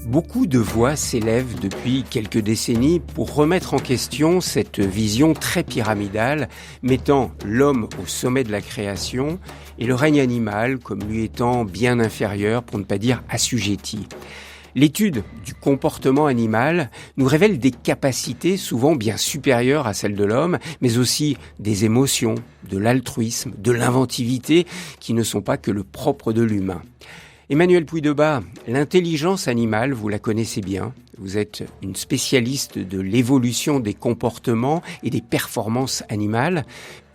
Beaucoup de voix s'élèvent depuis quelques décennies pour remettre en question cette vision très pyramidale, mettant l'homme au sommet de la création et le règne animal comme lui étant bien inférieur, pour ne pas dire assujetti. L'étude du comportement animal nous révèle des capacités souvent bien supérieures à celles de l'homme, mais aussi des émotions, de l'altruisme, de l'inventivité qui ne sont pas que le propre de l'humain. Emmanuelle Puydebas, l'intelligence animale, vous la connaissez bien. Vous êtes une spécialiste de l'évolution des comportements et des performances animales.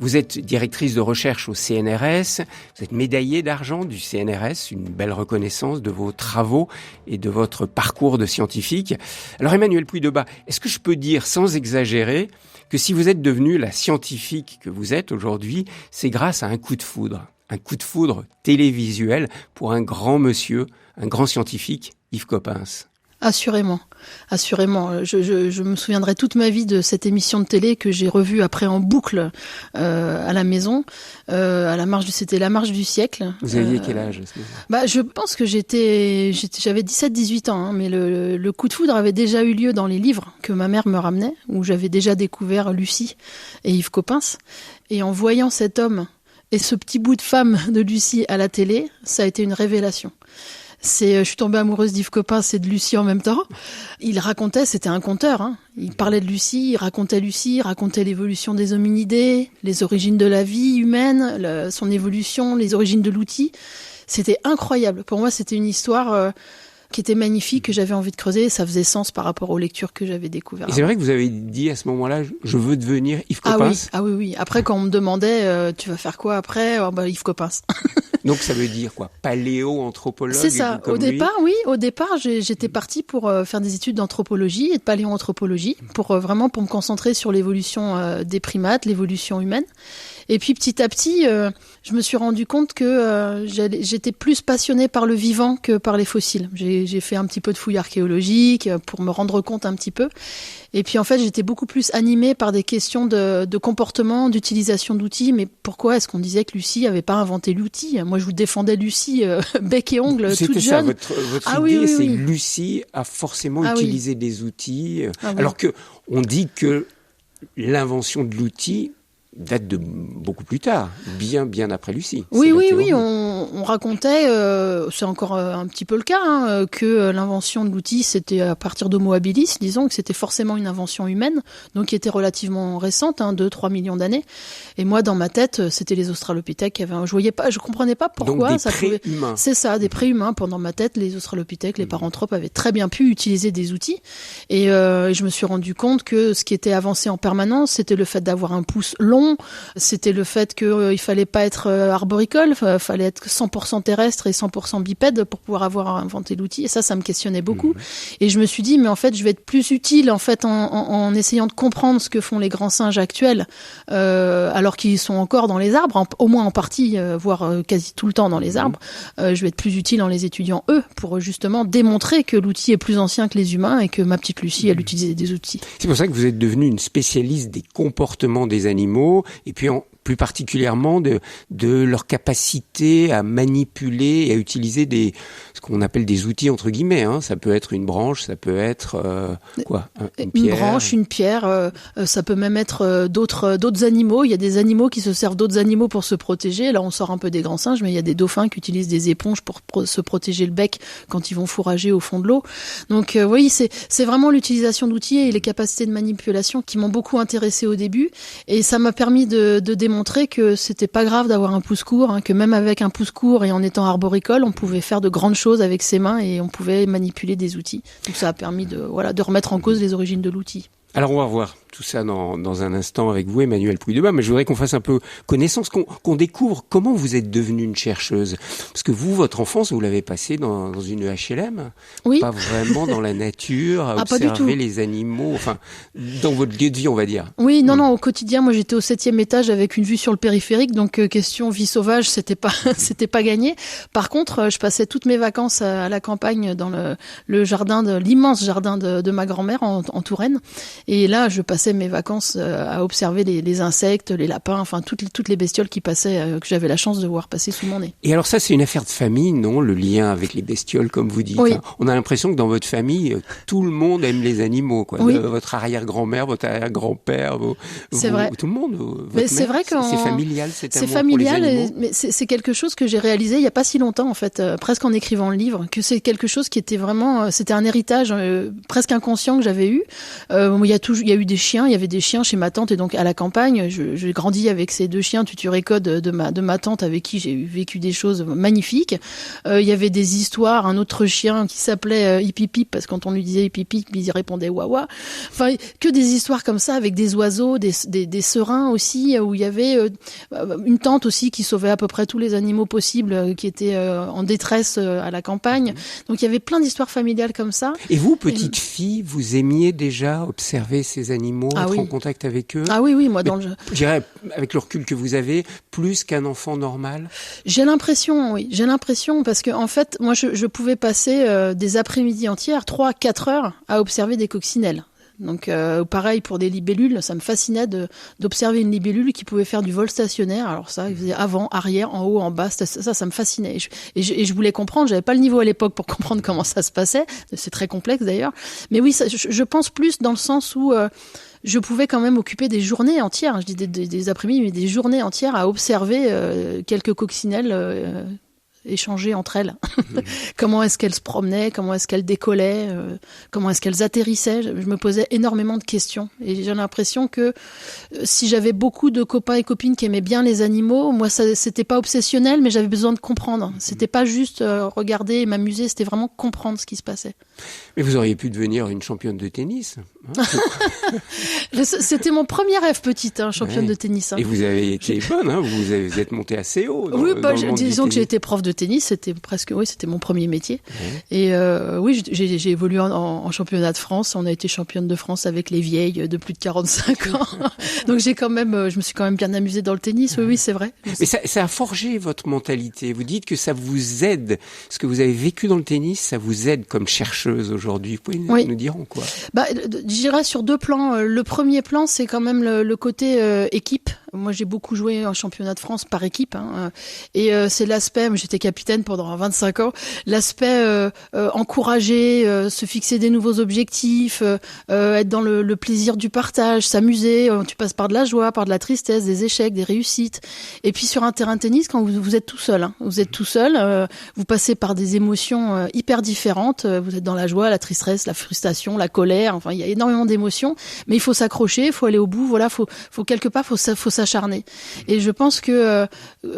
Vous êtes directrice de recherche au CNRS. Vous êtes médaillée d'argent du CNRS, une belle reconnaissance de vos travaux et de votre parcours de scientifique. Alors Emmanuelle Puydebas, est-ce que je peux dire sans exagérer que si vous êtes devenue la scientifique que vous êtes aujourd'hui, c'est grâce à un coup de foudre? Un coup de foudre télévisuel pour un grand monsieur, un grand scientifique, Yves Coppens. Assurément. Je me souviendrai toute ma vie de cette émission de télé que j'ai revue après en boucle à la maison. C'était la marche du siècle. Vous aviez quel âge à ce moment-là ? Je pense que j'avais 17-18 ans, mais le coup de foudre avait déjà eu lieu dans les livres que ma mère me ramenait, où j'avais déjà découvert Lucie et Yves Coppens. Et en voyant cet homme et ce petit bout de femme de Lucie à la télé, ça a été une révélation. Je suis tombée amoureuse d'Yves Coppens et de Lucie en même temps. Il racontait, c'était un conteur, hein. Il parlait de Lucie, il racontait l'évolution des hominidés, les origines de la vie humaine, son évolution, les origines de l'outil. C'était incroyable. Pour moi, c'était une histoire qui était magnifique, que j'avais envie de creuser, et ça faisait sens par rapport aux lectures que j'avais découvertes. Et c'est vrai que vous avez dit à ce moment-là, je veux devenir Yves Coppens. Ah oui. Après, quand on me demandait, tu vas faire quoi après ? Yves Coppens. Donc ça veut dire quoi ? Paléo-anthropologue ? C'est ça. Au départ, j'étais partie pour faire des études d'anthropologie et de paléoanthropologie, pour me concentrer sur l'évolution des primates, l'évolution humaine. Et puis petit à petit, je me suis rendu compte que j'étais plus passionnée par le vivant que par les fossiles. J'ai fait un petit peu de fouilles archéologiques pour me rendre compte un petit peu. Et puis en fait, j'étais beaucoup plus animée par des questions de comportement, d'utilisation d'outils. Mais pourquoi est-ce qu'on disait que Lucie avait pas inventé l'outil ? Moi, je vous défendais Lucie bec et ongles, toute jeune. C'était ça, votre idée, c'est que Lucie a forcément utilisé des outils. Alors que on dit que l'invention de l'outil date de beaucoup plus tard, bien après Lucie. Oui, on racontait, c'est encore un petit peu le cas, que l'invention de l'outil, c'était à partir d'Homo habilis, disons que c'était forcément une invention humaine, donc qui était relativement récente, 2-3 millions d'années. Et moi, dans ma tête, c'était les australopithèques qui avaient, je comprenais pas pourquoi. Donc des pré-humains. C'est ça, des pré-humains. Dans ma tête, les australopithèques, les paranthropes avaient très bien pu utiliser des outils. Et je me suis rendu compte que ce qui était avancé en permanence, c'était le fait d'avoir un pouce long. C'était le fait qu'il fallait pas être arboricole, fallait être 100% terrestre et 100% bipède pour pouvoir avoir inventé l'outil. Et ça me questionnait beaucoup. Et je me suis dit, mais en fait, je vais être plus utile en essayant de comprendre ce que font les grands singes actuels, alors qu'ils sont encore dans les arbres, au moins en partie, voire quasi tout le temps dans les arbres. Je vais être plus utile en les étudiant eux, pour justement démontrer que l'outil est plus ancien que les humains et que ma petite Lucie, elle utilisait des outils. C'est pour ça que vous êtes devenue une spécialiste des comportements des animaux, et puis plus particulièrement de leur capacité à manipuler et à utiliser ce qu'on appelle des outils entre guillemets. Ça peut être une branche, ça peut être une pierre. Une branche, une pierre, ça peut même être d'autres animaux. Il y a des animaux qui se servent d'autres animaux pour se protéger. Là, on sort un peu des grands singes, mais il y a des dauphins qui utilisent des éponges pour se protéger le bec quand ils vont fourrager au fond de l'eau. Donc oui, c'est vraiment l'utilisation d'outils et les capacités de manipulation qui m'ont beaucoup intéressée au début, et ça m'a permis de démontrer que c'était pas grave d'avoir un pouce court, que même avec un pouce court et en étant arboricole, on pouvait faire de grandes choses avec ses mains et on pouvait manipuler des outils. Donc ça a permis de remettre en cause les origines de l'outil. Alors on va revoir tout ça dans un instant avec vous, Emmanuelle Puydebas, mais je voudrais qu'on fasse un peu connaissance, qu'on découvre comment vous êtes devenue une chercheuse. Parce que votre enfance, vous l'avez passée dans une HLM, oui. Pas vraiment dans la nature, à observer les animaux, dans votre lieu de vie, on va dire. Oui, non, au quotidien, moi j'étais au 7e étage avec une vue sur le périphérique, donc question vie sauvage, c'était pas gagné. Par contre, je passais toutes mes vacances à la campagne, dans le jardin l'immense jardin de ma grand-mère en Touraine, et là je passais passais mes vacances à observer les insectes, les lapins, enfin toutes les bestioles qui passaient, que j'avais la chance de voir passer sous mon nez. Et alors ça, c'est une affaire de famille, non? Le lien avec les bestioles, comme vous dites. Oui. On a l'impression que dans votre famille, tout le monde aime les animaux, quoi. Oui. Votre arrière-grand-mère, votre arrière-grand-père, c'est vrai. Tout le monde. Mais c'est vrai que c'est familial, cet amour c'est familial, pour les animaux. mais c'est quelque chose que j'ai réalisé il y a pas si longtemps, en fait, presque en écrivant le livre, que c'est quelque chose qui était vraiment, c'était un héritage presque inconscient que j'avais eu. Il y a eu des chiens, il y avait des chiens chez ma tante, et donc à la campagne, j'ai grandi avec ces 2 chiens Tuturécode de ma tante, avec qui j'ai vécu des choses magnifiques. Il y avait des histoires, un autre chien qui s'appelait Hippipip, parce que quand on lui disait Hippipip, il répondait Wawa. Enfin, que des histoires comme ça, avec des oiseaux, des serins aussi, où il y avait une tante aussi qui sauvait à peu près tous les animaux possibles, qui étaient en détresse à la campagne. Donc il y avait plein d'histoires familiales comme ça. Et vous, petite fille, vous aimiez déjà observer ces animaux, être en contact avec eux? Ah oui, moi je dirais, avec le recul que vous avez, plus qu'un enfant normal? J'ai l'impression, parce que en fait, moi je pouvais passer des après-midi entières, 3-4 heures, à observer des coccinelles. Donc pareil pour des libellules, ça me fascinait d'observer une libellule qui pouvait faire du vol stationnaire. Alors ça, il faisait avant, arrière, en haut, en bas, ça me fascinait. Et je voulais comprendre, j'avais pas le niveau à l'époque pour comprendre comment ça se passait. C'est très complexe d'ailleurs. Mais oui, je pense plus dans le sens où je pouvais quand même occuper des journées entières, je dis des après-midi, mais des journées entières à observer quelques coccinelles échanger entre elles. Comment est-ce qu'elles se promenaient, comment est-ce qu'elles décollaient, comment est-ce qu'elles atterrissaient. Je me posais énormément de questions. Et j'ai l'impression que si j'avais beaucoup de copains et copines qui aimaient bien les animaux, moi, c'était pas obsessionnel, mais j'avais besoin de comprendre. C'était pas juste regarder et m'amuser, c'était vraiment comprendre ce qui se passait. Mais vous auriez pu devenir une championne de tennis. C'était mon premier rêve petite, championne de tennis. Et vous avez été bonne, vous êtes montée assez haut. Oui, disons que j'ai été prof de tennis, c'était mon premier métier. Et j'ai évolué en championnat de France. On a été championne de France avec les vieilles de plus de 45 ans. Donc je me suis quand même bien amusée dans le tennis. Oui, c'est vrai. Mais ça a forgé votre mentalité. Vous dites que ça vous aide. Ce que vous avez vécu dans le tennis, ça vous aide comme chercheuse aujourd'hui. Vous pouvez nous dire en quoi? Je dirais sur 2 plans. Le premier plan, c'est quand même le côté équipe. Moi, j'ai beaucoup joué en championnat de France par équipe, et c'est l'aspect. J'étais capitaine pendant 25 ans. L'aspect encourager, se fixer des nouveaux objectifs, être dans le plaisir du partage, s'amuser. Tu passes par de la joie, par de la tristesse, des échecs, des réussites. Et puis sur un terrain de tennis, quand vous êtes tout seul, vous êtes tout seul. Vous passez par des émotions hyper différentes. Vous êtes dans la joie, la tristesse, la frustration, la colère. Enfin, il y a énormément d'émotions, mais il faut s'accrocher, il faut aller au bout. Voilà, faut quelque part, faut s'acharner. Et je pense que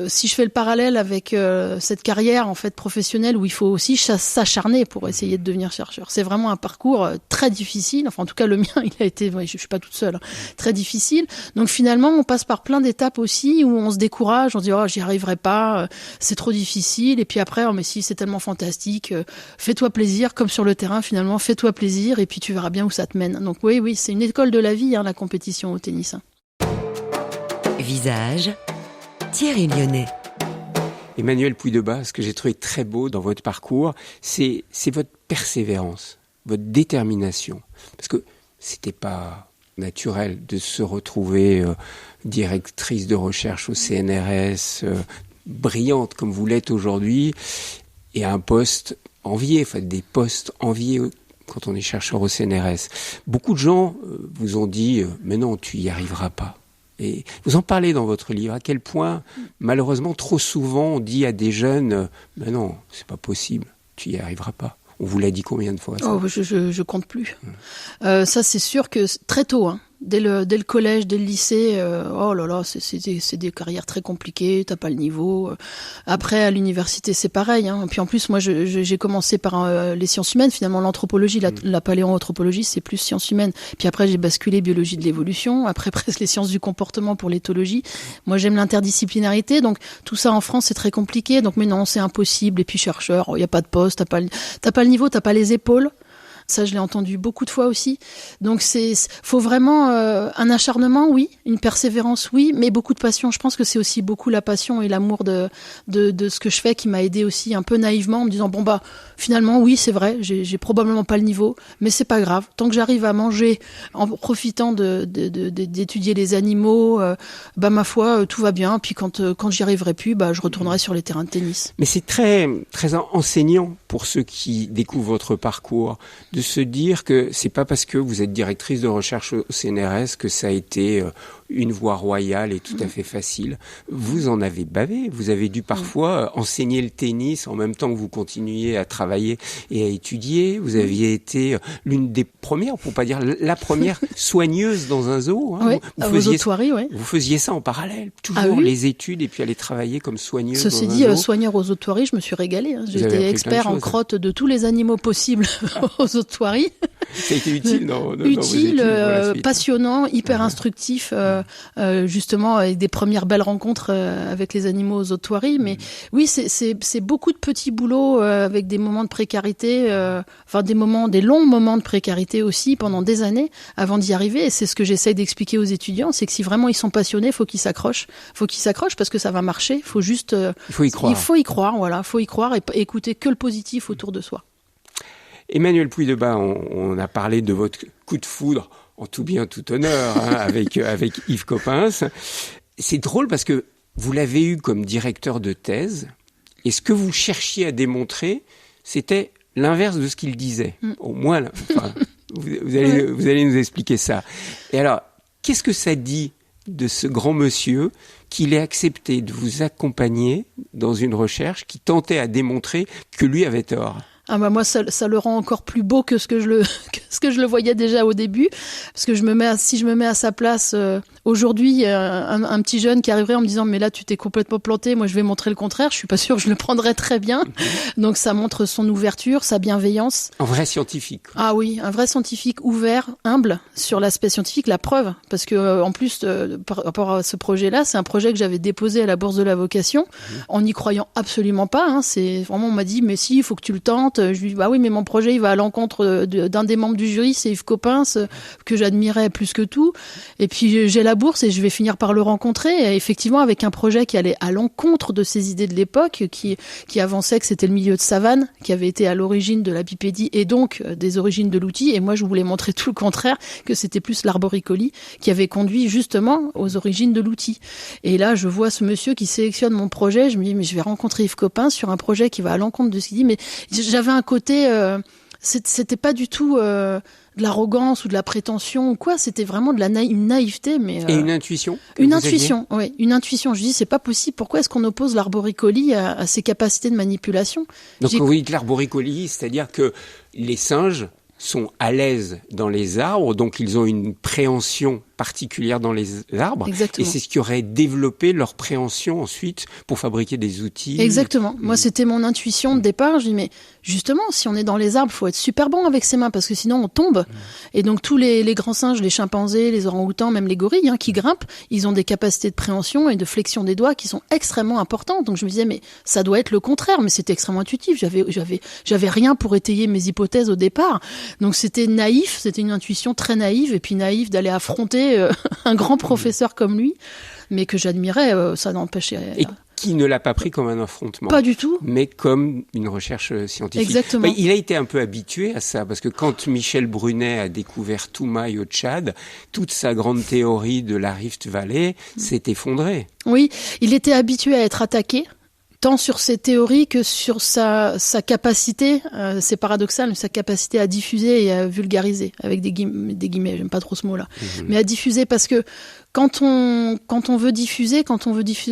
si je fais le parallèle avec cette carrière en fait professionnelle où il faut aussi s'acharner pour essayer de devenir chercheur, c'est vraiment un parcours très difficile. Enfin, en tout cas, le mien, il a été. Je suis pas toute seule, très difficile. Donc finalement, on passe par plein d'étapes aussi où on se décourage, on se dit j'y arriverai pas, c'est trop difficile. Et puis après, mais si c'est tellement fantastique, fais-toi plaisir, comme sur le terrain finalement, fais-toi plaisir et puis tu verras bien où ça te mène. Donc oui, c'est une école de la vie, la compétition au tennis. Visage, Thierry Lyonnais. Emmanuelle Puydebas, ce que j'ai trouvé très beau dans votre parcours, c'est votre persévérance, votre détermination. Parce que c'était pas naturel de se retrouver directrice de recherche au CNRS, brillante comme vous l'êtes aujourd'hui, et à un poste envié, des postes enviés quand on est chercheur au CNRS. Beaucoup de gens vous ont dit « mais non, tu y arriveras pas ». Et vous en parlez dans votre livre, à quel point, malheureusement, trop souvent, on dit à des jeunes « mais non, c'est pas possible, tu y arriveras pas ». On vous l'a dit combien de fois ça? Je compte plus. Ça, c'est sûr que très tôt, dès le collège, dès le lycée, c'est des carrières très compliquées, t'as pas le niveau. Après, à l'université, c'est pareil. Puis en plus, moi, j'ai commencé par les sciences humaines. Finalement, l'anthropologie, la paléoanthropologie, c'est plus sciences humaines. Puis après, j'ai basculé biologie de l'évolution. Après, presque les sciences du comportement pour l'éthologie. Moi, j'aime l'interdisciplinarité. Donc, tout ça en France, c'est très compliqué. Donc, mais non, c'est impossible. Et puis, chercheur, il y a pas de poste, t'as pas le niveau, t'as pas les épaules. Ça, je l'ai entendu beaucoup de fois aussi. Donc, faut vraiment un acharnement, oui, une persévérance, oui, mais beaucoup de passion. Je pense que c'est aussi beaucoup la passion et l'amour de ce que je fais qui m'a aidé aussi un peu naïvement en me disant finalement, oui, c'est vrai, j'ai probablement pas le niveau, mais c'est pas grave. Tant que j'arrive à manger en profitant d'étudier les animaux, ma foi, tout va bien. Puis quand j'y arriverai plus, je retournerai sur les terrains de tennis. Mais c'est très, très enseignant pour ceux qui découvrent votre parcours de se dire que c'est pas parce que vous êtes directrice de recherche au CNRS que ça a été une voie royale et tout à fait facile. Vous en avez bavé. Vous avez dû parfois enseigner le tennis en même temps que vous continuiez à travailler et à étudier. Vous aviez été l'une des premières, pour pas dire la première, soigneuse dans un zoo. Oui, aux Otoiries, oui. Vous faisiez ça en parallèle, toujours les études et puis aller travailler comme soigneuse dans un zoo. Ceci dit, soigneur aux Otoiries, je me suis régalée. J'ai été expert en crotte de tous les animaux possibles aux Otoiries. Ça a été utile, non Utile, passionnant, hyper instructif, justement avec des premières belles rencontres avec les animaux aux Otoiries. Mais oui, c'est beaucoup de petits boulots avec des moments de précarité, des longs moments de précarité aussi pendant des années avant d'y arriver. Et c'est ce que j'essaye d'expliquer aux étudiants, c'est que si vraiment ils sont passionnés, faut qu'ils s'accrochent. Faut qu'ils s'accrochent parce que ça va marcher. Faut juste, il faut y croire. Il faut y croire, voilà. Faut y croire et écouter que le positif autour de soi. Emmanuelle Puydebas, on a parlé de votre coup de foudre, en tout bien, tout honneur, avec Yves Coppens. C'est drôle parce que vous l'avez eu comme directeur de thèse, et ce que vous cherchiez à démontrer, c'était l'inverse de ce qu'il disait. Au moins, vous allez nous expliquer ça. Et alors, qu'est-ce que ça dit de ce grand monsieur qu'il ait accepté de vous accompagner dans une recherche qui tentait à démontrer que lui avait tort ? Moi, ça le rend encore plus beau que ce que je le voyais déjà au début, parce que si je me mets à sa place aujourd'hui, un petit jeune qui arriverait en me disant mais là tu t'es complètement planté, moi je vais montrer le contraire, je suis pas sûre que je le prendrais très bien. Donc ça montre son ouverture, sa bienveillance. Un vrai scientifique. Ah oui, un vrai scientifique ouvert, humble sur l'aspect scientifique, la preuve, parce que en plus par rapport à ce projet-là, c'est un projet que j'avais déposé à la Bourse de la Vocation en n'y croyant absolument pas. C'est vraiment, on m'a dit mais si, il faut que tu le tentes. Je lui dis oui, mais mon projet il va à l'encontre d'un des membres du jury, c'est Yves Coppens que j'admirais plus que tout. Et puis j'ai la bourse et je vais finir par le rencontrer. Et effectivement, avec un projet qui allait à l'encontre de ses idées de l'époque, qui avançait que c'était le milieu de savane qui avait été à l'origine de la bipédie et donc des origines de l'outil. Et moi, je voulais montrer tout le contraire, que c'était plus l'arboricolie qui avait conduit justement aux origines de l'outil. Et là, je vois ce monsieur qui sélectionne mon projet. Je me dis mais je vais rencontrer Yves Coppens sur un projet qui va à l'encontre de ce qu'il dit. Mais j'avais un côté, c'était pas du tout de l'arrogance ou de la prétention ou quoi, c'était vraiment de une naïveté. Mais, et une intuition. Une intuition, oui, une intuition. Je dis, c'est pas possible, pourquoi est-ce qu'on oppose l'arboricolie à ses capacités de manipulation? Donc oui, l'arboricolie, c'est-à-dire que les singes sont à l'aise dans les arbres, donc ils ont une préhension particulière dans les arbres. Exactement. Et c'est ce qui aurait développé leur préhension ensuite pour fabriquer des outils. Exactement. Moi, c'était mon intuition de départ. Je dis, mais justement, si on est dans les arbres, faut être super bon avec ses mains parce que sinon on tombe. Et donc tous les grands singes, les chimpanzés, les orang-outans, même les gorilles qui grimpent, ils ont des capacités de préhension et de flexion des doigts qui sont extrêmement importantes. Donc je me disais, mais ça doit être le contraire. Mais c'était extrêmement intuitif. J'avais rien pour étayer mes hypothèses au départ. Donc c'était naïf, c'était une intuition très naïve et puis naïve d'aller affronter un grand professeur comme lui, mais que j'admirais, ça n'empêchait. Et qui ne l'a pas pris comme un affrontement. Pas du tout. Mais comme une recherche scientifique. Exactement. Il a été un peu habitué à ça, parce que quand Michel Brunet a découvert Toumaï au Tchad, toute sa grande théorie de la Rift Valley s'est effondrée. Oui, il était habitué à être attaqué. Tant sur ses théories que sur sa capacité, c'est paradoxal, mais sa capacité à diffuser et à vulgariser, avec des guillemets, j'aime pas trop ce mot-là, mais à diffuser parce que quand on veut diffuser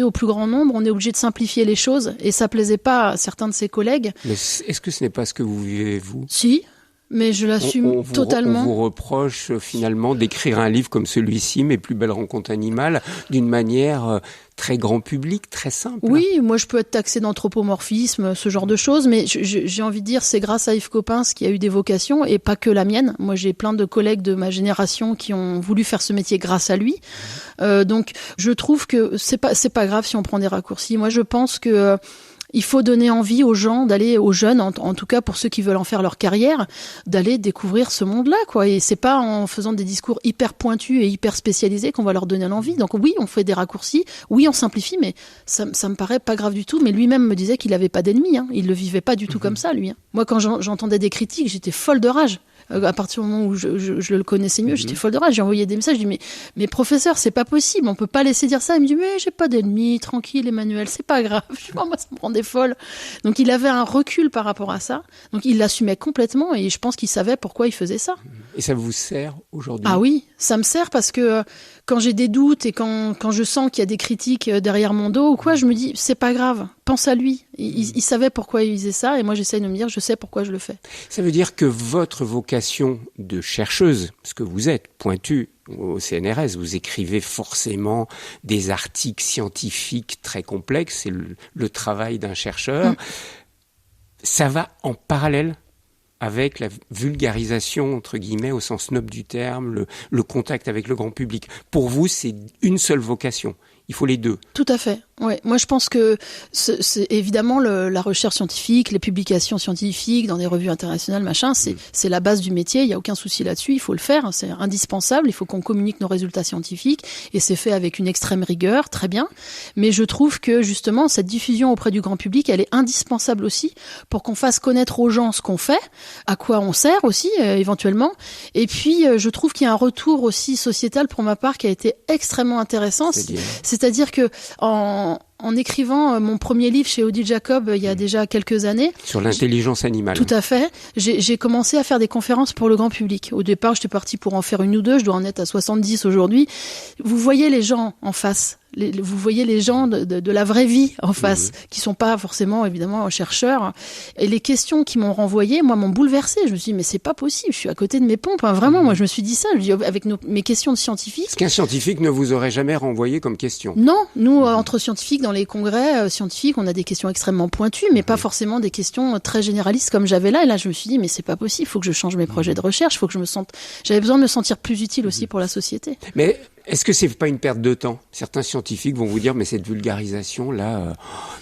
au plus grand nombre, on est obligé de simplifier les choses et ça plaisait pas à certains de ses collègues. Mais est-ce que ce n'est pas ce que vous vivez, vous ? Si. Mais je l'assume totalement. On vous reproche finalement d'écrire un livre comme celui-ci, Mes plus belles rencontres animales, d'une manière très grand public, très simple. Oui, moi je peux être taxée d'anthropomorphisme, ce genre de choses, mais j'ai envie de dire c'est grâce à Yves Coppens qui a eu des vocations et pas que la mienne. Moi j'ai plein de collègues de ma génération qui ont voulu faire ce métier grâce à lui. Donc je trouve que c'est pas grave si on prend des raccourcis. Moi je pense que Il faut donner envie aux gens d'aller, aux jeunes, en tout cas pour ceux qui veulent en faire leur carrière, d'aller découvrir ce monde-là, quoi. Et c'est pas en faisant des discours hyper pointus et hyper spécialisés qu'on va leur donner l'envie. Donc oui, on fait des raccourcis, oui, on simplifie, mais ça me paraît pas grave du tout. Mais lui-même me disait qu'il avait pas d'ennemis, hein. Il le vivait pas du tout comme ça, lui. Hein. Moi, quand j'entendais des critiques, j'étais folle de rage. À partir du moment où je le connaissais mieux, j'étais folle de rage. J'ai envoyé des messages, je dis mais professeur, c'est pas possible, on peut pas laisser dire ça. Il me dit mais j'ai pas d'ennemis, tranquille Emmanuel, c'est pas grave. Je dis moi ça me rendait folle. Donc il avait un recul par rapport à ça. Donc il l'assumait complètement et je pense qu'il savait pourquoi il faisait ça. Et ça vous sert aujourd'hui ? Ah oui, ça me sert parce que quand j'ai des doutes et quand je sens qu'il y a des critiques derrière mon dos ou quoi, je me dis c'est pas grave, pense à lui. Il savait pourquoi il faisait ça et moi j'essaye de me dire je sais pourquoi je le fais. Ça veut dire que votre vocation de chercheuse, ce que vous êtes, pointue au CNRS, vous écrivez forcément des articles scientifiques très complexes, c'est le travail d'un chercheur. Ça va en parallèle avec la vulgarisation, entre guillemets, au sens noble du terme, le contact avec le grand public. Pour vous, c'est une seule vocation. Il faut les deux. Tout à fait. Ouais. Moi, je pense que c'est évidemment la recherche scientifique, les publications scientifiques dans des revues internationales, machin, c'est la base du métier. Il y a aucun souci là-dessus. Il faut le faire. C'est indispensable. Il faut qu'on communique nos résultats scientifiques et c'est fait avec une extrême rigueur. Très bien. Mais je trouve que justement, cette diffusion auprès du grand public, elle est indispensable aussi pour qu'on fasse connaître aux gens ce qu'on fait, à quoi on sert aussi, éventuellement. Et puis, je trouve qu'il y a un retour aussi sociétal pour ma part qui a été extrêmement intéressant. C'est-à-dire que en écrivant mon premier livre chez Odile Jacob il y a déjà quelques années. Sur l'intelligence animale. Tout à fait. J'ai commencé à faire des conférences pour le grand public. Au départ, j'étais partie pour en faire une ou deux. Je dois en être à 70 aujourd'hui. Vous voyez les gens en face. Vous voyez les gens de la vraie vie en face, qui sont pas forcément, évidemment, chercheurs. Et les questions qui m'ont renvoyé, moi, m'ont bouleversée. Je me suis dit, mais c'est pas possible, je suis à côté de mes pompes. Hein. Vraiment, moi, je me suis dit ça. Je dis, avec mes questions de scientifiques. Ce qu'un scientifique ne vous aurait jamais renvoyé comme question. Non, nous, entre scientifiques, dans les congrès scientifiques, on a des questions extrêmement pointues, mais pas forcément des questions très généralistes comme j'avais là. Et là, je me suis dit, mais c'est pas possible, il faut que je change mes projets de recherche, faut que je me sente... J'avais besoin de me sentir plus utile aussi pour la société. Mais est-ce que c'est pas une perte de temps ? Certains scientifiques vont vous dire, mais cette vulgarisation-là,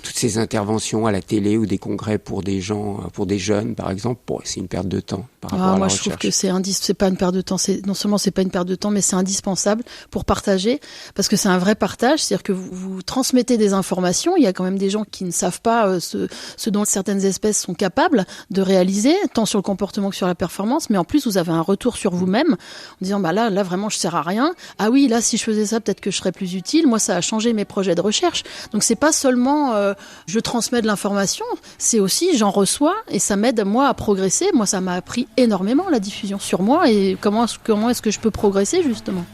toutes ces interventions à la télé ou des congrès pour des gens, pour des jeunes, par exemple, c'est une perte de temps par rapport à la recherche. Moi, je trouve que c'est pas une perte de temps. Non seulement c'est pas une perte de temps, mais c'est indispensable pour partager, parce que c'est un vrai partage. C'est-à-dire que vous transmettez des informations. Il y a quand même des gens qui ne savent pas ce dont certaines espèces sont capables de réaliser, tant sur le comportement que sur la performance. Mais en plus, vous avez un retour sur vous-même en disant, bah là, vraiment, je sers à rien. Ah oui, là, si je faisais ça, peut-être que je serais plus utile. Moi, ça a changé mes projets de recherche. Donc, c'est pas seulement je transmets de l'information, c'est aussi j'en reçois et ça m'aide, moi, à progresser. Moi, ça m'a appris énormément, la diffusion sur moi et comment est-ce que je peux progresser, justement.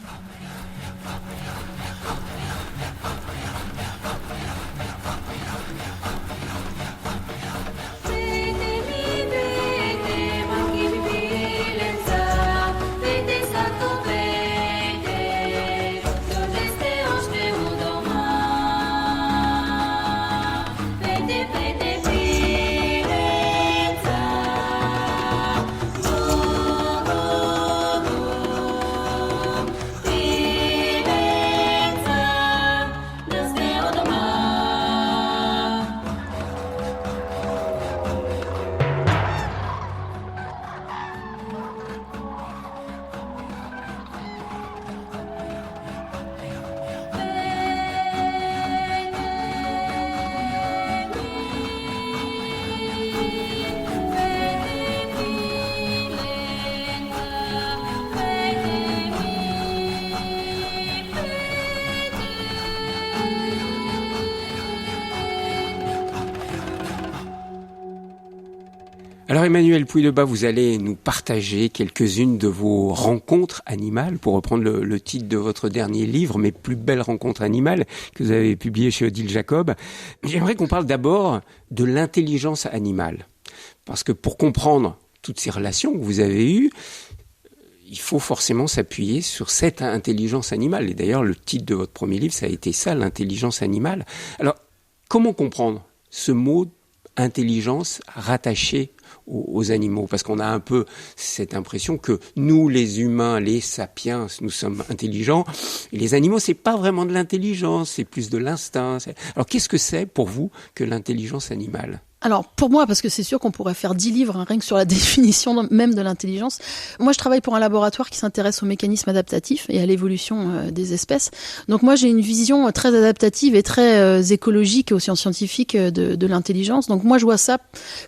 Alors Emmanuel Pouillebaud, vous allez nous partager quelques-unes de vos rencontres animales, pour reprendre le titre de votre dernier livre, Mes plus belles rencontres animales, que vous avez publié chez Odile Jacob. J'aimerais qu'on parle d'abord de l'intelligence animale. Parce que pour comprendre toutes ces relations que vous avez eues, il faut forcément s'appuyer sur cette intelligence animale. Et d'ailleurs, le titre de votre premier livre, ça a été ça, l'intelligence animale. Alors, comment comprendre ce mot intelligence rattachée aux animaux, parce qu'on a un peu cette impression que nous, les humains, les sapiens, nous sommes intelligents, et les animaux, c'est pas vraiment de l'intelligence, c'est plus de l'instinct. Alors, qu'est-ce que c'est pour vous que l'intelligence animale ? Alors, pour moi, parce que c'est sûr qu'on pourrait faire 10 livres, hein, rien que sur la définition même de l'intelligence. Moi, je travaille pour un laboratoire qui s'intéresse aux mécanismes adaptatifs et à l'évolution des espèces. Donc moi, j'ai une vision très adaptative et très écologique aux sciences scientifiques de l'intelligence. Donc moi, je vois ça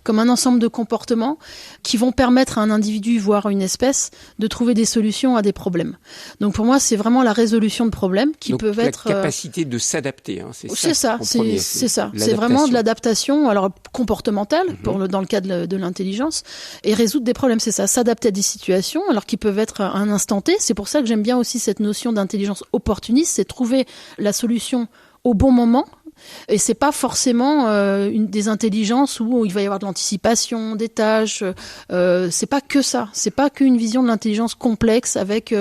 comme un ensemble de comportements qui vont permettre à un individu, voire une espèce, de trouver des solutions à des problèmes. Donc pour moi, c'est vraiment la résolution de problèmes qui peuvent être... la capacité de s'adapter, hein, c'est ça. C'est ça. C'est vraiment de l'adaptation. Alors, comportementale, dans le cas de l'intelligence, et résoudre des problèmes, c'est ça, s'adapter à des situations, alors qui peuvent être à un instant T. C'est pour ça que j'aime bien aussi cette notion d'intelligence opportuniste, c'est trouver la solution au bon moment. Et c'est pas forcément des intelligences où il va y avoir de l'anticipation, des tâches. C'est pas que ça. C'est pas qu'une vision de l'intelligence complexe avec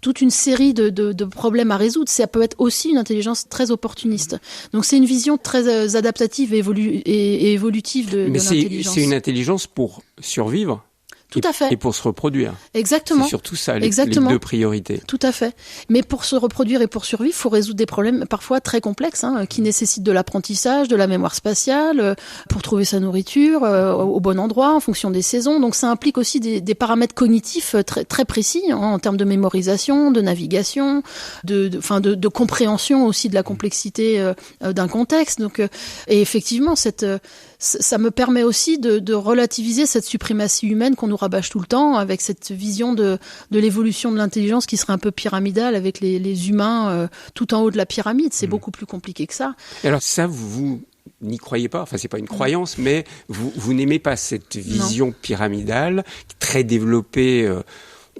toute une série de problèmes à résoudre. Ça peut être aussi une intelligence très opportuniste. Donc c'est une vision très adaptative et évolutive de l'intelligence. C'est une intelligence pour survivre. Tout à fait. Et pour se reproduire. Exactement. C'est surtout ça, les deux priorités. Tout à fait. Mais pour se reproduire et pour survivre, il faut résoudre des problèmes parfois très complexes, qui nécessitent de l'apprentissage, de la mémoire spatiale, pour trouver sa nourriture au bon endroit, en fonction des saisons. Donc ça implique aussi des paramètres cognitifs très, très précis, en termes de mémorisation, de navigation, de compréhension aussi de la complexité d'un contexte. Donc, et effectivement, ça me permet aussi de relativiser cette suprématie humaine qu'on nous rabâche tout le temps, avec cette vision de l'évolution de l'intelligence qui serait un peu pyramidale, avec les humains tout en haut de la pyramide. C'est beaucoup plus compliqué que ça. Et alors ça, vous n'y croyez pas, enfin c'est pas une croyance, mais vous n'aimez pas cette vision pyramidale, très développée,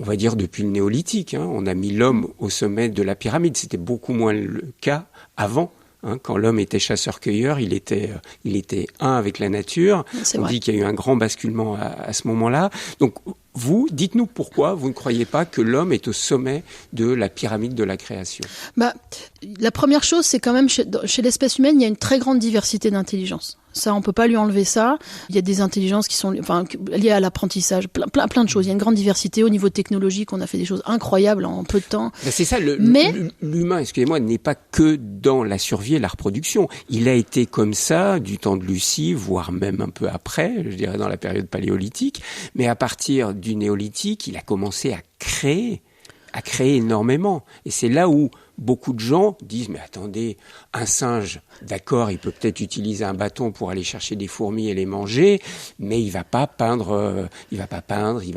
on va dire depuis le néolithique. On a mis l'homme au sommet de la pyramide, c'était beaucoup moins le cas avant. Quand l'homme était chasseur-cueilleur, il était un avec la nature. On dit qu'il y a eu un grand basculement à ce moment-là. Donc, vous, dites-nous pourquoi vous ne croyez pas que l'homme est au sommet de la pyramide de la création. La première chose, c'est quand même chez l'espèce humaine, il y a une très grande diversité d'intelligence. Ça, on peut pas lui enlever ça. Il y a des intelligences qui sont liées à l'apprentissage, plein de choses. Il y a une grande diversité au niveau technologique. On a fait des choses incroyables en peu de temps. C'est ça, l'humain, excusez-moi, n'est pas que dans la survie et la reproduction. Il a été comme ça du temps de Lucie, voire même un peu après, je dirais dans la période paléolithique. Mais à partir du néolithique, il a commencé à créer énormément. Et c'est là où beaucoup de gens disent, mais attendez, un singe, d'accord, il peut peut-être utiliser un bâton pour aller chercher des fourmis et les manger, mais il va pas peindre, il va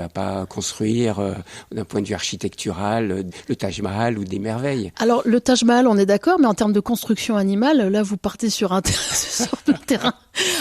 pas construire d'un point de vue architectural le Taj Mahal ou des merveilles. Alors le Taj Mahal, on est d'accord, mais en termes de construction animale, là vous partez sur un terrain.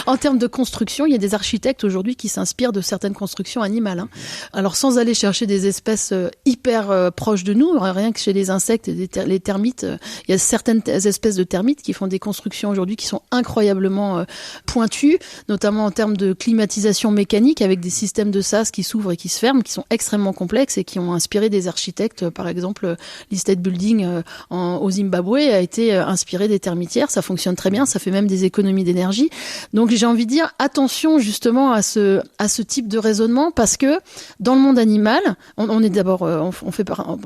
En termes de construction, il y a des architectes aujourd'hui qui s'inspirent de certaines constructions animales. Alors sans aller chercher des espèces hyper proches de nous, rien que chez les insectes et les termites, il y a certaines espèces de termites qui font des constructions aujourd'hui qui sont incroyablement pointues, notamment en termes de climatisation mécanique avec des systèmes de sas qui s'ouvrent et qui se ferment, qui sont extrêmement complexes et qui ont inspiré des architectes. Par exemple, l'State Building au Zimbabwe a été inspiré des termitières. Ça fonctionne très bien, ça fait même des économies d'énergie. Donc j'ai envie de dire attention justement à ce type de raisonnement, parce que dans le monde animal, on est d'abord,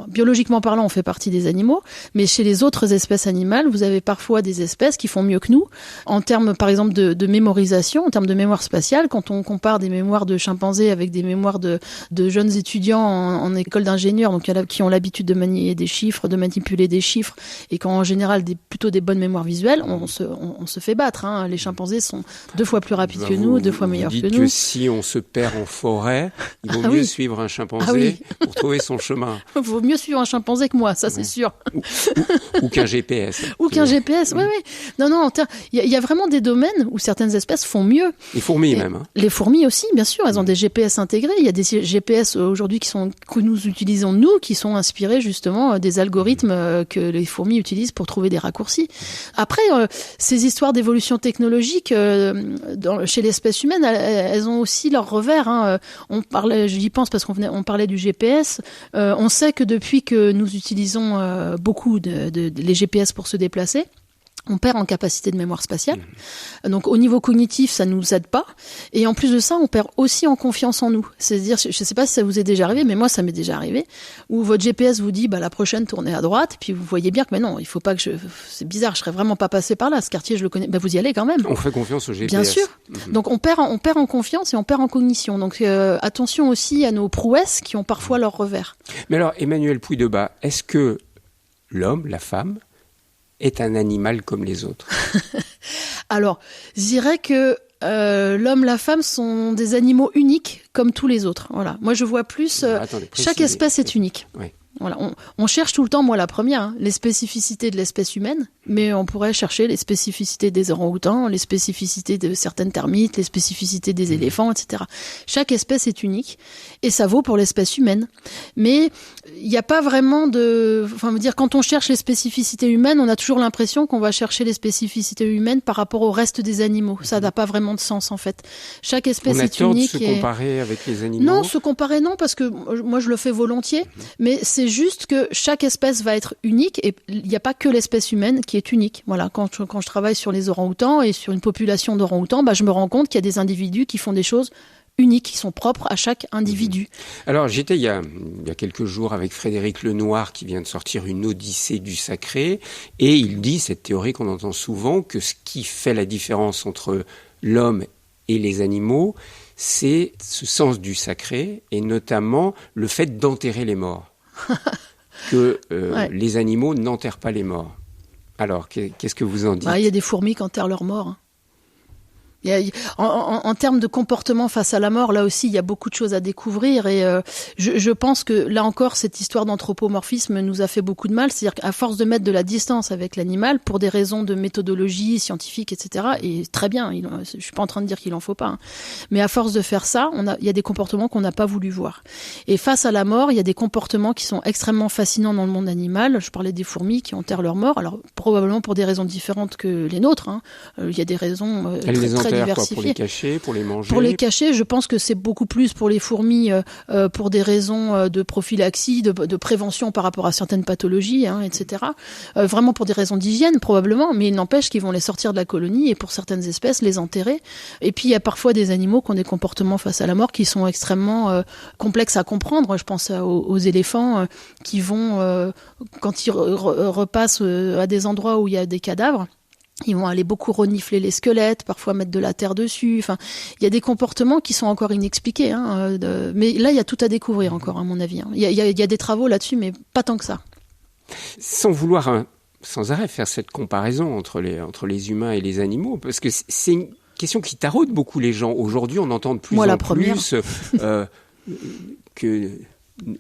biologiquement parlant, on fait partie des animaux, mais chez les autres espèces animales, vous avez parfois des espèces qui font mieux que nous en termes, par exemple, de mémorisation, en termes de mémoire spatiale. Quand on compare des mémoires de chimpanzés avec des mémoires de jeunes étudiants en école d'ingénieurs, donc qui ont l'habitude de manier des chiffres, de manipuler des chiffres, et qui ont en général plutôt des bonnes mémoires visuelles, on se fait battre. Les chimpanzés sont 2 fois plus rapides que nous, 2 fois meilleurs que nous. Vous dites que si on se perd en forêt, il vaut mieux suivre un chimpanzé pour trouver son chemin. Il vaut mieux suivre un chimpanzé que moi, ça c'est sûr. Ou qu'un GPS. Ou qu'un GPS, oui. Non, il y a vraiment des domaines où certaines espèces font mieux. Les fourmis même. Les fourmis aussi, bien sûr, elles ont des GPS intégrés. Il y a des GPS aujourd'hui que nous utilisons, qui sont inspirés justement des algorithmes que les fourmis utilisent pour trouver des raccourcis. Après, ces histoires d'évolution technologique chez l'espèce humaine, elles ont aussi leur revers. J'y pense parce qu'on parlait du GPS. On sait que depuis que nous utilisons beaucoup les GPS pour se déplacer, on perd en capacité de mémoire spatiale. Donc au niveau cognitif, ça nous aide pas. Et en plus de ça, on perd aussi en confiance en nous. C'est-à-dire, je sais pas si ça vous est déjà arrivé, mais moi ça m'est déjà arrivé, où votre GPS vous dit la prochaine tournez à droite, puis vous voyez bien que mais non, il faut pas que c'est bizarre, je serais vraiment pas passé par là, ce quartier je le connais. Vous y allez quand même. On fait confiance au GPS. Bien sûr. Donc on perd en confiance et on perd en cognition. Donc attention aussi à nos prouesses qui ont parfois leur revers. Mais alors Emmanuelle Pouille-Debat, est-ce que l'homme, la femme, est un animal comme les autres? Alors, je dirais que l'homme, la femme sont des animaux uniques comme tous les autres. Voilà. Moi, je vois plus. Chaque espèce est unique. Oui. Voilà. On cherche tout le temps, moi la première, les spécificités de l'espèce humaine, mais on pourrait chercher les spécificités des orang-outans, les spécificités de certaines termites, les spécificités des éléphants, etc. Chaque espèce est unique et ça vaut pour l'espèce humaine. Mais il n'y a pas vraiment quand on cherche les spécificités humaines, on a toujours l'impression qu'on va chercher les spécificités humaines par rapport au reste des animaux. Ça n'a pas vraiment de sens en fait. Chaque espèce est unique. On a tort de se comparer avec les animaux? Non, se comparer non, parce que moi je le fais volontiers, mais c'est juste que chaque espèce va être unique et il n'y a pas que l'espèce humaine qui est unique. Voilà, quand je travaille sur les orang-outans et sur une population d'orang-outans, je me rends compte qu'il y a des individus qui font des choses uniques, qui sont propres à chaque individu. Alors, j'étais il y a quelques jours avec Frédéric Lenoir qui vient de sortir une Odyssée du sacré et il dit, cette théorie qu'on entend souvent, que ce qui fait la différence entre l'homme et les animaux, c'est ce sens du sacré et notamment le fait d'enterrer les morts. Que les animaux n'enterrent pas les morts. Alors, qu'est-ce que vous en dites? Il y a des fourmis qui enterrent leurs morts. En termes de comportement face à la mort, là aussi, il y a beaucoup de choses à découvrir et je pense que là encore, cette histoire d'anthropomorphisme nous a fait beaucoup de mal. C'est-à-dire qu'à force de mettre de la distance avec l'animal pour des raisons de méthodologie scientifique, etc., et très bien, je suis pas en train de dire qu'il en faut pas, mais à force de faire ça, il y a des comportements qu'on n'a pas voulu voir. Et face à la mort, il y a des comportements qui sont extrêmement fascinants dans le monde animal. Je parlais des fourmis qui enterrent leurs morts, alors probablement pour des raisons différentes que les nôtres. Il y a des raisons très diversifiées. Pour les cacher, pour les manger? Pour les cacher, je pense que c'est beaucoup plus pour les fourmis, pour des raisons de prophylaxie, de prévention par rapport à certaines pathologies, etc. Vraiment pour des raisons d'hygiène probablement, mais il n'empêche qu'ils vont les sortir de la colonie et pour certaines espèces les enterrer. Et puis il y a parfois des animaux qui ont des comportements face à la mort qui sont extrêmement complexes à comprendre. Je pense aux éléphants qui vont, quand ils repassent à des endroits où il y a des cadavres, ils vont aller beaucoup renifler les squelettes, parfois mettre de la terre dessus. Enfin, il y a des comportements qui sont encore inexpliqués. Mais là, il y a tout à découvrir encore, à mon avis. Il y a des travaux là-dessus, mais pas tant que ça. Sans vouloir sans arrêt faire cette comparaison entre les humains et les animaux, parce que c'est une question qui taraude beaucoup les gens. Aujourd'hui, on entend de plus en plus que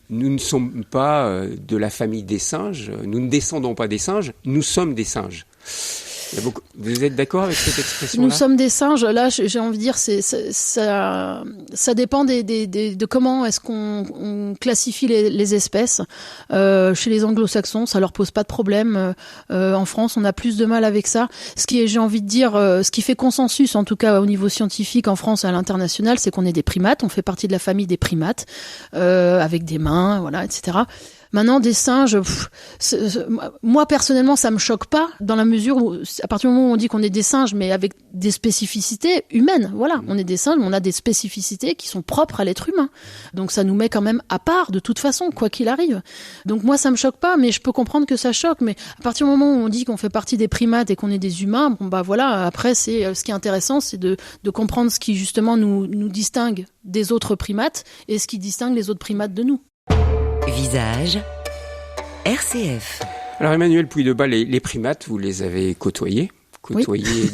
nous ne sommes pas de la famille des singes, nous ne descendons pas des singes, nous sommes des singes. Vous êtes d'accord avec cette expression-là? Nous sommes des singes. Là, j'ai envie de dire, ça dépend de comment est-ce qu'on classifie les espèces. Chez les anglo-saxons, ça leur pose pas de problème. En France, on a plus de mal avec ça. J'ai envie de dire, ce qui fait consensus, en tout cas au niveau scientifique en France et à l'international, c'est qu'on est des primates. On fait partie de la famille des primates, avec des mains, voilà, etc. Maintenant, des singes, moi personnellement, ça me choque pas dans la mesure où, à partir du moment où on dit qu'on est des singes, mais avec des spécificités humaines, voilà, on est des singes, on a des spécificités qui sont propres à l'être humain. Donc ça nous met quand même à part de toute façon, quoi qu'il arrive. Donc moi, ça me choque pas, mais je peux comprendre que ça choque. Mais à partir du moment où on dit qu'on fait partie des primates et qu'on est des humains, voilà. Après, ce qui est intéressant, c'est de comprendre ce qui justement nous distingue des autres primates et ce qui distingue les autres primates de nous. Visage RCF. Alors Emmanuelle Pouille-Debat, les primates, vous les avez côtoyés oui.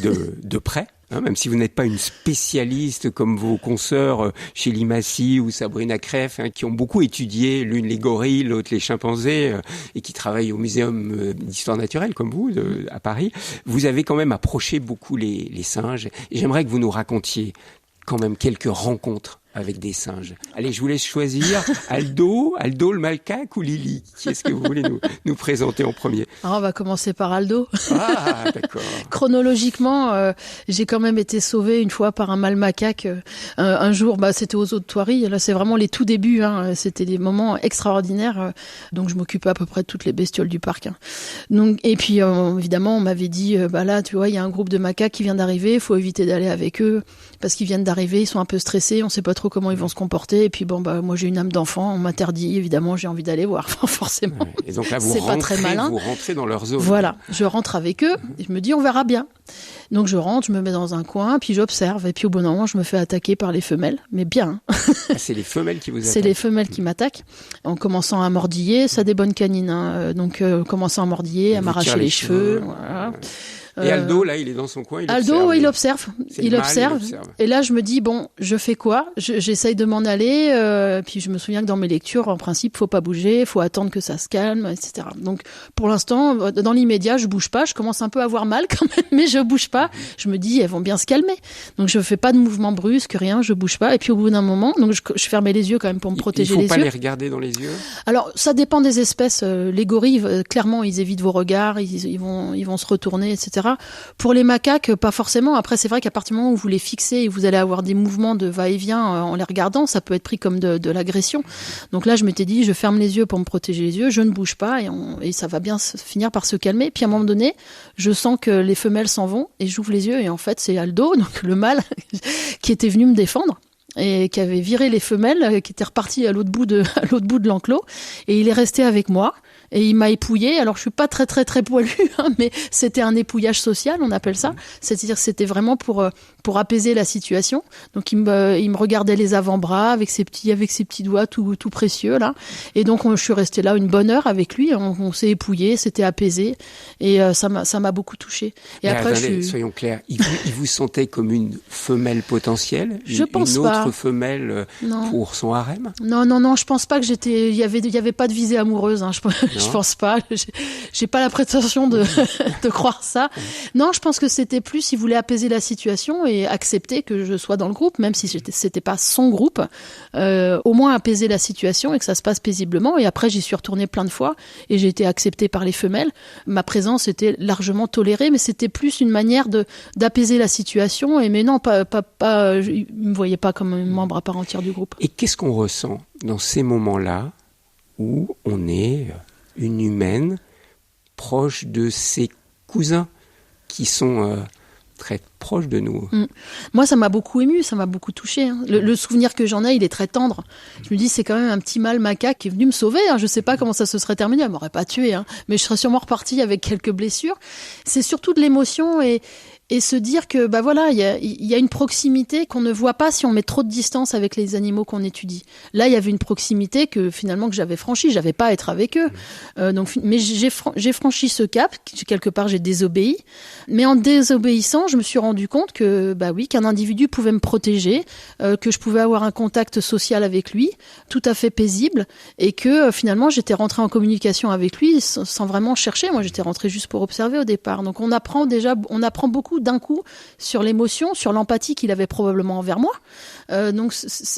de près, même si vous n'êtes pas une spécialiste comme vos consoeurs Chélie Massy ou Sabrina Kreff, qui ont beaucoup étudié, l'une les gorilles, l'autre les chimpanzés, et qui travaillent au Muséum d'histoire naturelle comme vous, à Paris. Vous avez quand même approché beaucoup les singes, et j'aimerais que vous nous racontiez quand même quelques rencontres avec des singes. Allez, je vous laisse choisir Aldo le macaque ou Lily. Qui est-ce que vous voulez nous présenter en premier? Alors, on va commencer par Aldo. Ah, d'accord. Chronologiquement, j'ai quand même été sauvée une fois par un mâle macaque. Un jour, c'était aux eaux de Thoiry. Là, c'est vraiment les tout débuts. C'était des moments extraordinaires. Donc, je m'occupais à peu près de toutes les bestioles du parc. Donc, et puis, évidemment, on m'avait dit, là, tu vois, il y a un groupe de macaques qui vient d'arriver. Il faut éviter d'aller avec eux parce qu'ils viennent d'arriver. Ils sont un peu stressés. On sait pas trop comment ils vont se comporter. Et puis, moi, j'ai une âme d'enfant. On m'interdit. Évidemment, j'ai envie d'aller voir. Forcément. Ouais. Et donc là, vous rentrez dans leur zone. Voilà. Je rentre avec eux. Et je me dis, on verra bien. Donc je rentre, je me mets dans un coin, puis j'observe, et puis au bon moment, je me fais attaquer par les femelles, mais bien. C'est les femelles qui vous attaquent? C'est les femelles qui m'attaquent, en commençant à mordiller, ça a des bonnes canines, donc commençant à mordiller, à m'arracher les cheveux. Voilà. Et Aldo, là, il est dans son coin, il observe. Il observe. Et là, je me dis, je fais quoi? J'essaye de m'en aller. Puis je me souviens que dans mes lectures, en principe, faut pas bouger, faut attendre que ça se calme, etc. Donc, pour l'instant, dans l'immédiat, je bouge pas. Je commence un peu à avoir mal quand même, mais je bouge pas. Je me dis, elles vont bien se calmer. Donc, je fais pas de mouvement brusque, rien, je bouge pas. Et puis, au bout d'un moment, donc je fermais les yeux quand même pour me protéger les yeux. Il faut pas les regarder dans les yeux? Alors, ça dépend des espèces. Les gorilles, clairement, ils évitent vos regards, ils vont se retourner, etc. Pour les macaques, pas forcément. Après, c'est vrai qu'à partir du moment où vous les fixez et vous allez avoir des mouvements de va-et-vient en les regardant, ça peut être pris comme de l'agression. Donc là, je m'étais dit, je ferme les yeux pour me protéger les yeux, je ne bouge pas et ça va bien finir par se calmer. Puis à un moment donné, je sens que les femelles s'en vont et j'ouvre les yeux et en fait, c'est Aldo, donc le mâle, qui était venu me défendre et qui avait viré les femelles, qui était reparti à l'autre bout de l'enclos, et il est resté avec moi. Et il m'a épouillé. Alors, je suis pas très, très, très poilue, mais c'était un épouillage social, on appelle ça. C'est-à-dire que c'était vraiment pour apaiser la situation. Donc, il me regardait les avant-bras avec ses petits doigts tout précieux, là. Et donc, je suis restée là une bonne heure avec lui. On s'est épouillé, c'était apaisé. Et ça m'a beaucoup touchée. Et mais après, soyons clairs, il vous sentait comme une femelle potentielle? Je pense une pas. Autre femelle pour son harem? Non, je pense pas que il y avait pas de visée amoureuse, Je pense pas. J'ai pas la prétention de croire ça. Non, je pense que c'était plus, il voulait apaiser la situation et accepter que je sois dans le groupe, même si c'était pas son groupe. Au moins apaiser la situation et que ça se passe paisiblement. Et après, j'y suis retournée plein de fois et j'ai été acceptée par les femelles. Ma présence était largement tolérée, mais c'était plus une manière d'apaiser la situation. Mais non, ils me voyaient pas comme un membre à part entière du groupe. Et qu'est-ce qu'on ressent dans ces moments-là où on est une humaine proche de ses cousins qui sont très proches de nous? Moi, ça m'a beaucoup émue, ça m'a beaucoup touchée. Le souvenir que j'en ai, il est très tendre. Je me dis, c'est quand même un petit mâle macaque qui est venu me sauver. Je sais pas comment ça se serait terminé, elle m'aurait pas tuée, mais je serais sûrement repartie avec quelques blessures. C'est surtout de l'émotion et se dire que il y a une proximité qu'on ne voit pas si on met trop de distance avec les animaux qu'on étudie. Là, il y avait une proximité que j'avais franchie, j'avais pas à être avec eux. Mais j'ai franchi ce cap, quelque part j'ai désobéi, mais en désobéissant, je me suis rendu compte que qu'un individu pouvait me protéger, que je pouvais avoir un contact social avec lui tout à fait paisible et que finalement j'étais rentrée en communication avec lui sans vraiment chercher. Moi, j'étais rentrée juste pour observer au départ. Donc on apprend beaucoup d'un coup sur l'émotion, sur l'empathie qu'il avait probablement envers moi. Donc,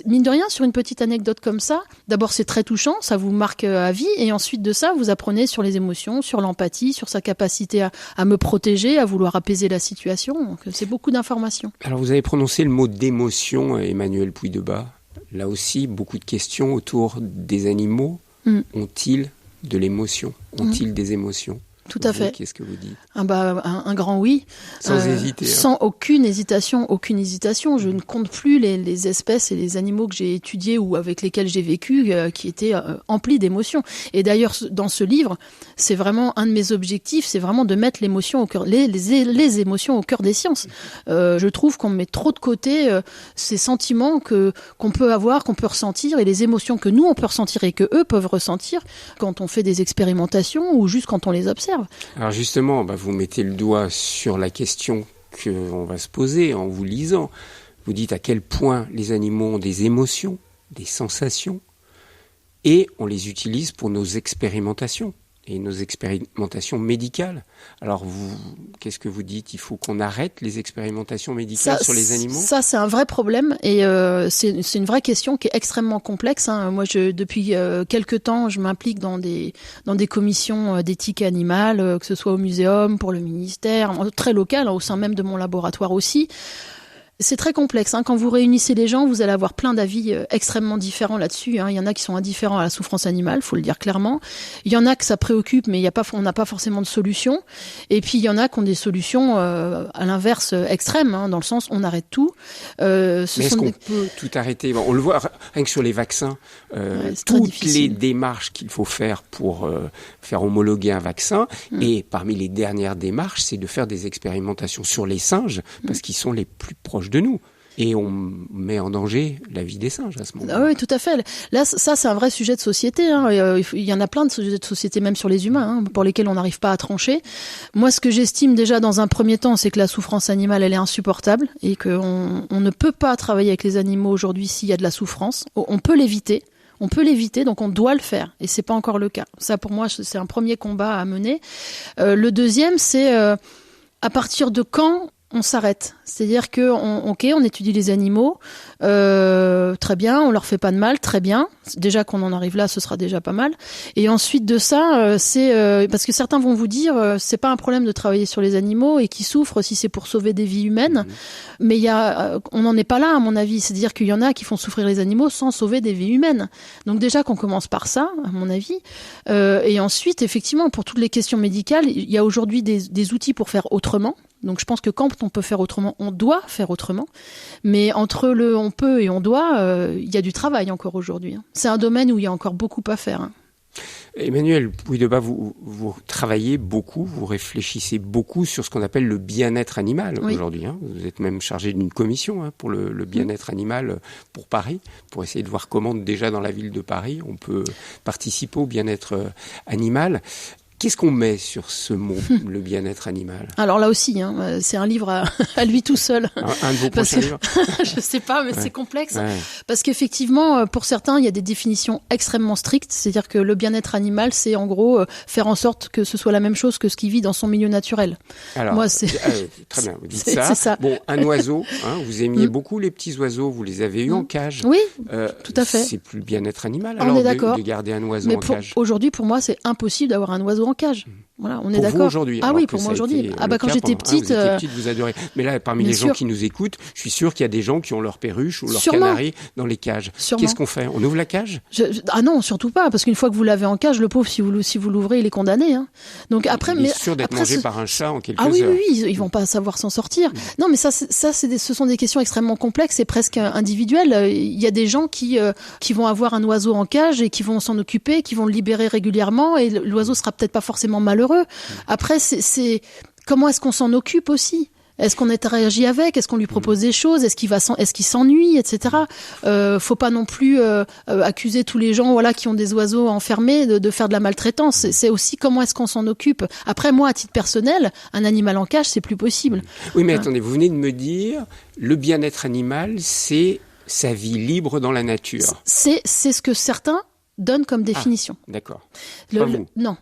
mine de rien, sur une petite anecdote comme ça, d'abord c'est très touchant, ça vous marque à vie, et ensuite de ça, vous apprenez sur les émotions, sur l'empathie, sur sa capacité à me protéger, à vouloir apaiser la situation. Donc, c'est beaucoup d'informations. Alors, vous avez prononcé le mot d'émotion, Emmanuelle Puydebas. Là aussi, beaucoup de questions autour des animaux. Ont-ils de l'émotion? Ont-ils des émotions? Tout à fait. Qu'est-ce que vous dites? Un grand oui. Sans hésiter. Sans aucune hésitation. Je ne compte plus les espèces et les animaux que j'ai étudiés ou avec lesquels j'ai vécu qui étaient emplis d'émotions. Et d'ailleurs, dans ce livre, c'est vraiment un de mes objectifs, c'est vraiment de mettre l'émotion au cœur, les émotions au cœur des sciences. Je trouve qu'on met trop de côté ces sentiments qu'on peut avoir, qu'on peut ressentir, et les émotions que nous on peut ressentir et que eux peuvent ressentir quand on fait des expérimentations ou juste quand on les observe. Alors justement, vous mettez le doigt sur la question qu'on va se poser en vous lisant. Vous dites à quel point les animaux ont des émotions, des sensations, et on les utilise pour nos expérimentations. et nos expérimentations médicales. Alors, qu'est-ce que vous dites ? Il faut qu'on arrête les expérimentations médicales sur les animaux ? Ça, c'est un vrai problème et c'est une vraie question qui est extrêmement complexe. Moi, depuis quelque temps, je m'implique dans des commissions d'éthique animale, que ce soit au muséum, pour le ministère, très local, au sein même de mon laboratoire aussi. C'est très complexe. Quand vous réunissez les gens, vous allez avoir plein d'avis extrêmement différents là-dessus. Il y en a qui sont indifférents à la souffrance animale, faut le dire clairement. Il y en a que ça préoccupe, mais on n'a pas forcément de solution. Et puis il y en a qui ont des solutions à l'inverse extrême, dans le sens on arrête tout. Mais est-ce qu'on peut tout arrêter ? On le voit rien que sur les vaccins. Toutes les démarches qu'il faut faire pour faire homologuer un vaccin, et parmi les dernières démarches, c'est de faire des expérimentations sur les singes, parce qu'ils sont les plus proches de nous. Et on met en danger la vie des singes à ce moment-là. Ah oui, tout à fait. Là, ça, c'est un vrai sujet de société. Il y en a plein de sujets de société, même sur les humains, pour lesquels on n'arrive pas à trancher. Moi, ce que j'estime déjà dans un premier temps, c'est que la souffrance animale, elle est insupportable et qu'on ne peut pas travailler avec les animaux aujourd'hui s'il y a de la souffrance. On peut l'éviter. Donc on doit le faire. Et c'est pas encore le cas. Ça, pour moi, c'est un premier combat à mener. Le deuxième, c'est à partir de quand on s'arrête. C'est-à-dire que on étudie les animaux, très bien, on leur fait pas de mal, très bien. Déjà qu'on en arrive là, ce sera déjà pas mal. Et ensuite de ça, c'est parce que certains vont vous dire, c'est pas un problème de travailler sur les animaux et qui souffrent si c'est pour sauver des vies humaines. Mais on n'en est pas là à mon avis. C'est-à-dire qu'il y en a qui font souffrir les animaux sans sauver des vies humaines. Donc déjà qu'on commence par ça, à mon avis. Et ensuite, effectivement, pour toutes les questions médicales, il y a aujourd'hui des outils pour faire autrement. Donc je pense que quand on peut faire autrement, on doit faire autrement. Mais entre le on peut et on doit, il y a du travail encore aujourd'hui. C'est un domaine où il y a encore beaucoup à faire. Emmanuel Pouilledebat, vous travaillez beaucoup, vous réfléchissez beaucoup sur ce qu'on appelle le bien-être animal aujourd'hui. Vous êtes même chargé d'une commission pour le bien-être animal pour Paris, pour essayer de voir comment déjà dans la ville de Paris on peut participer au bien-être animal. Qu'est-ce qu'on met sur ce mot, le bien-être animal ? Alors là aussi, c'est un livre à lui tout seul. Un de vos prochains livres ? Je sais pas, mais c'est complexe. Ouais. Parce qu'effectivement, pour certains, il y a des définitions extrêmement strictes. C'est-à-dire que le bien-être animal, c'est en gros faire en sorte que ce soit la même chose que ce qui vit dans son milieu naturel. Alors, moi, c'est très bien, vous dites ça. C'est ça. Bon, un oiseau, vous aimiez beaucoup les petits oiseaux, vous les avez eus en cage. Oui, tout à fait. C'est plus le bien-être animal, on est d'accord. De garder un oiseau mais en cage. Aujourd'hui, pour moi, c'est impossible d'avoir un oiseau en cage. Voilà, on est d'accord. Pour vous aujourd'hui. Ah oui, pour moi aujourd'hui. Quand j'étais petite. Vous étiez petite, vous adorez. Mais là, parmi les gens qui nous écoutent, je suis sûr qu'il y a des gens qui ont leur perruche ou leur canari dans les cages. Sûrement. Qu'est-ce qu'on fait ? On ouvre la cage ? Ah non, surtout pas, parce qu'une fois que vous l'avez en cage, le pauvre, si vous l'ouvrez, il est condamné. Donc après, il est sûr d'être mangé par un chat en quelques heures. Ah oui, ils vont pas savoir s'en sortir. Non, mais ce sont des questions extrêmement complexes et presque individuelles. Il y a des gens qui vont avoir un oiseau en cage et qui vont s'en occuper, qui vont le libérer régulièrement et l'oiseau sera peut-être pas forcément malheureux. Après, c'est comment est-ce qu'on s'en occupe aussi ? Est-ce qu'on interagit avec ? Est-ce qu'on lui propose des choses ? Est-ce qu'il s'ennuie, etc. Faut pas non plus accuser tous les gens, qui ont des oiseaux enfermés de faire de la maltraitance. C'est aussi comment est-ce qu'on s'en occupe. Après, moi, à titre personnel, un animal en cage, c'est plus possible. Oui, mais attendez, vous venez de me dire, le bien-être animal, c'est sa vie libre dans la nature. C'est ce que certains donne comme définition. D'accord. Non.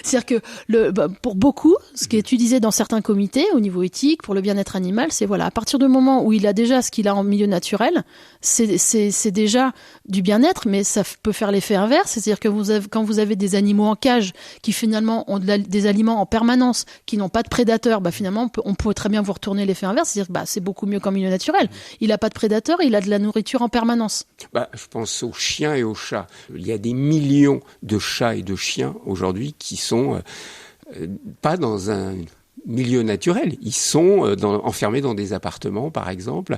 C'est-à-dire que pour beaucoup, ce qui est utilisé dans certains comités au niveau éthique pour le bien-être animal, c'est à partir du moment où il a déjà ce qu'il a en milieu naturel, c'est déjà du bien-être, mais ça peut faire l'effet inverse. C'est-à-dire que quand vous avez des animaux en cage qui finalement ont des aliments en permanence, qui n'ont pas de prédateurs, finalement on peut très bien vous retourner l'effet inverse. C'est-à-dire que c'est beaucoup mieux qu'en milieu naturel. Il n'a pas de prédateurs, il a de la nourriture en permanence. Je pense aux chiens et aux chats. Il y a des millions de chats et de chiens aujourd'hui qui sont pas dans un milieu naturel. Ils sont enfermés dans des appartements, par exemple.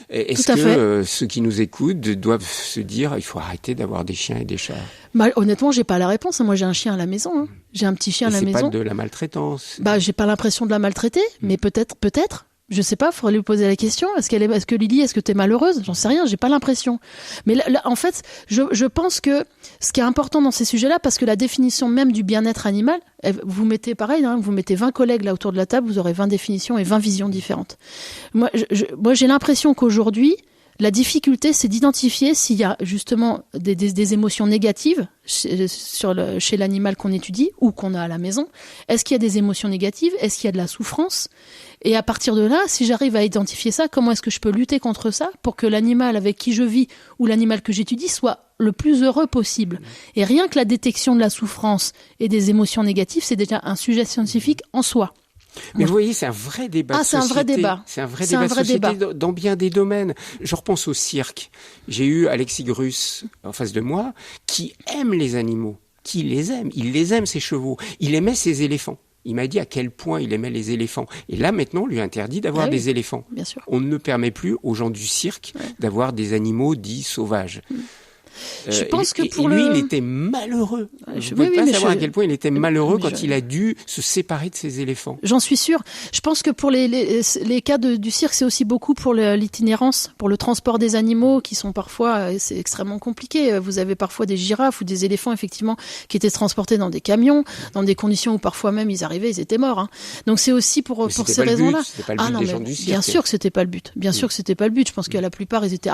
Est-ce que ceux qui nous écoutent doivent se dire il faut arrêter d'avoir des chiens et des chats ? Honnêtement, j'ai pas la réponse. Moi, j'ai un chien à la maison. J'ai un petit chien à la maison. C'est pas de la maltraitance. J'ai pas l'impression de la maltraiter, mais peut-être. Je sais pas, faudrait lui poser la question. Est-ce que Lily, est-ce que t'es malheureuse ? J'en sais rien, j'ai pas l'impression. Mais là, en fait, je pense que ce qui est important dans ces sujets-là, parce que la définition même du bien-être animal, vous mettez pareil, vous mettez 20 collègues là autour de la table, vous aurez 20 définitions et 20 visions différentes. Moi, j'ai l'impression qu'aujourd'hui, La difficulté, c'est d'identifier s'il y a justement des émotions négatives chez l'animal qu'on étudie ou qu'on a à la maison. Est-ce qu'il y a des émotions négatives? Est-ce qu'il y a de la souffrance? Et à partir de là, si j'arrive à identifier ça, comment est-ce que je peux lutter contre ça pour que l'animal avec qui je vis ou l'animal que j'étudie soit le plus heureux possible? Et rien que la détection de la souffrance et des émotions négatives, c'est déjà un sujet scientifique en soi. Mais vous voyez, c'est un vrai débat de société. C'est un vrai débat. C'est un vrai débat de société dans bien des domaines. Je repense au cirque. J'ai eu Alexis Grus en face de moi qui aime les animaux, qui les aime. Il les aime, ses chevaux. Il aimait ses éléphants. Il m'a dit à quel point il aimait les éléphants. Et là, maintenant, on lui interdit d'avoir des éléphants. Bien sûr. On ne permet plus aux gens du cirque d'avoir des animaux dits sauvages. Je pense que pour lui, il était malheureux. Je ne peux pas savoir à quel point il était malheureux quand il a dû se séparer de ses éléphants. J'en suis sûre. Je pense que pour les cas du cirque, c'est aussi beaucoup pour l'itinérance, pour le transport des animaux qui sont parfois, c'est extrêmement compliqué. Vous avez parfois des girafes ou des éléphants, effectivement, qui étaient transportés dans des camions, dans des conditions où parfois même ils arrivaient, ils étaient morts. Hein. Donc c'est aussi pour ces raisons-là. C'était pas le but des gens du cirque. Bien sûr que c'était pas le but. Bien sûr que c'était pas le but. Je pense que la plupart, ils étaient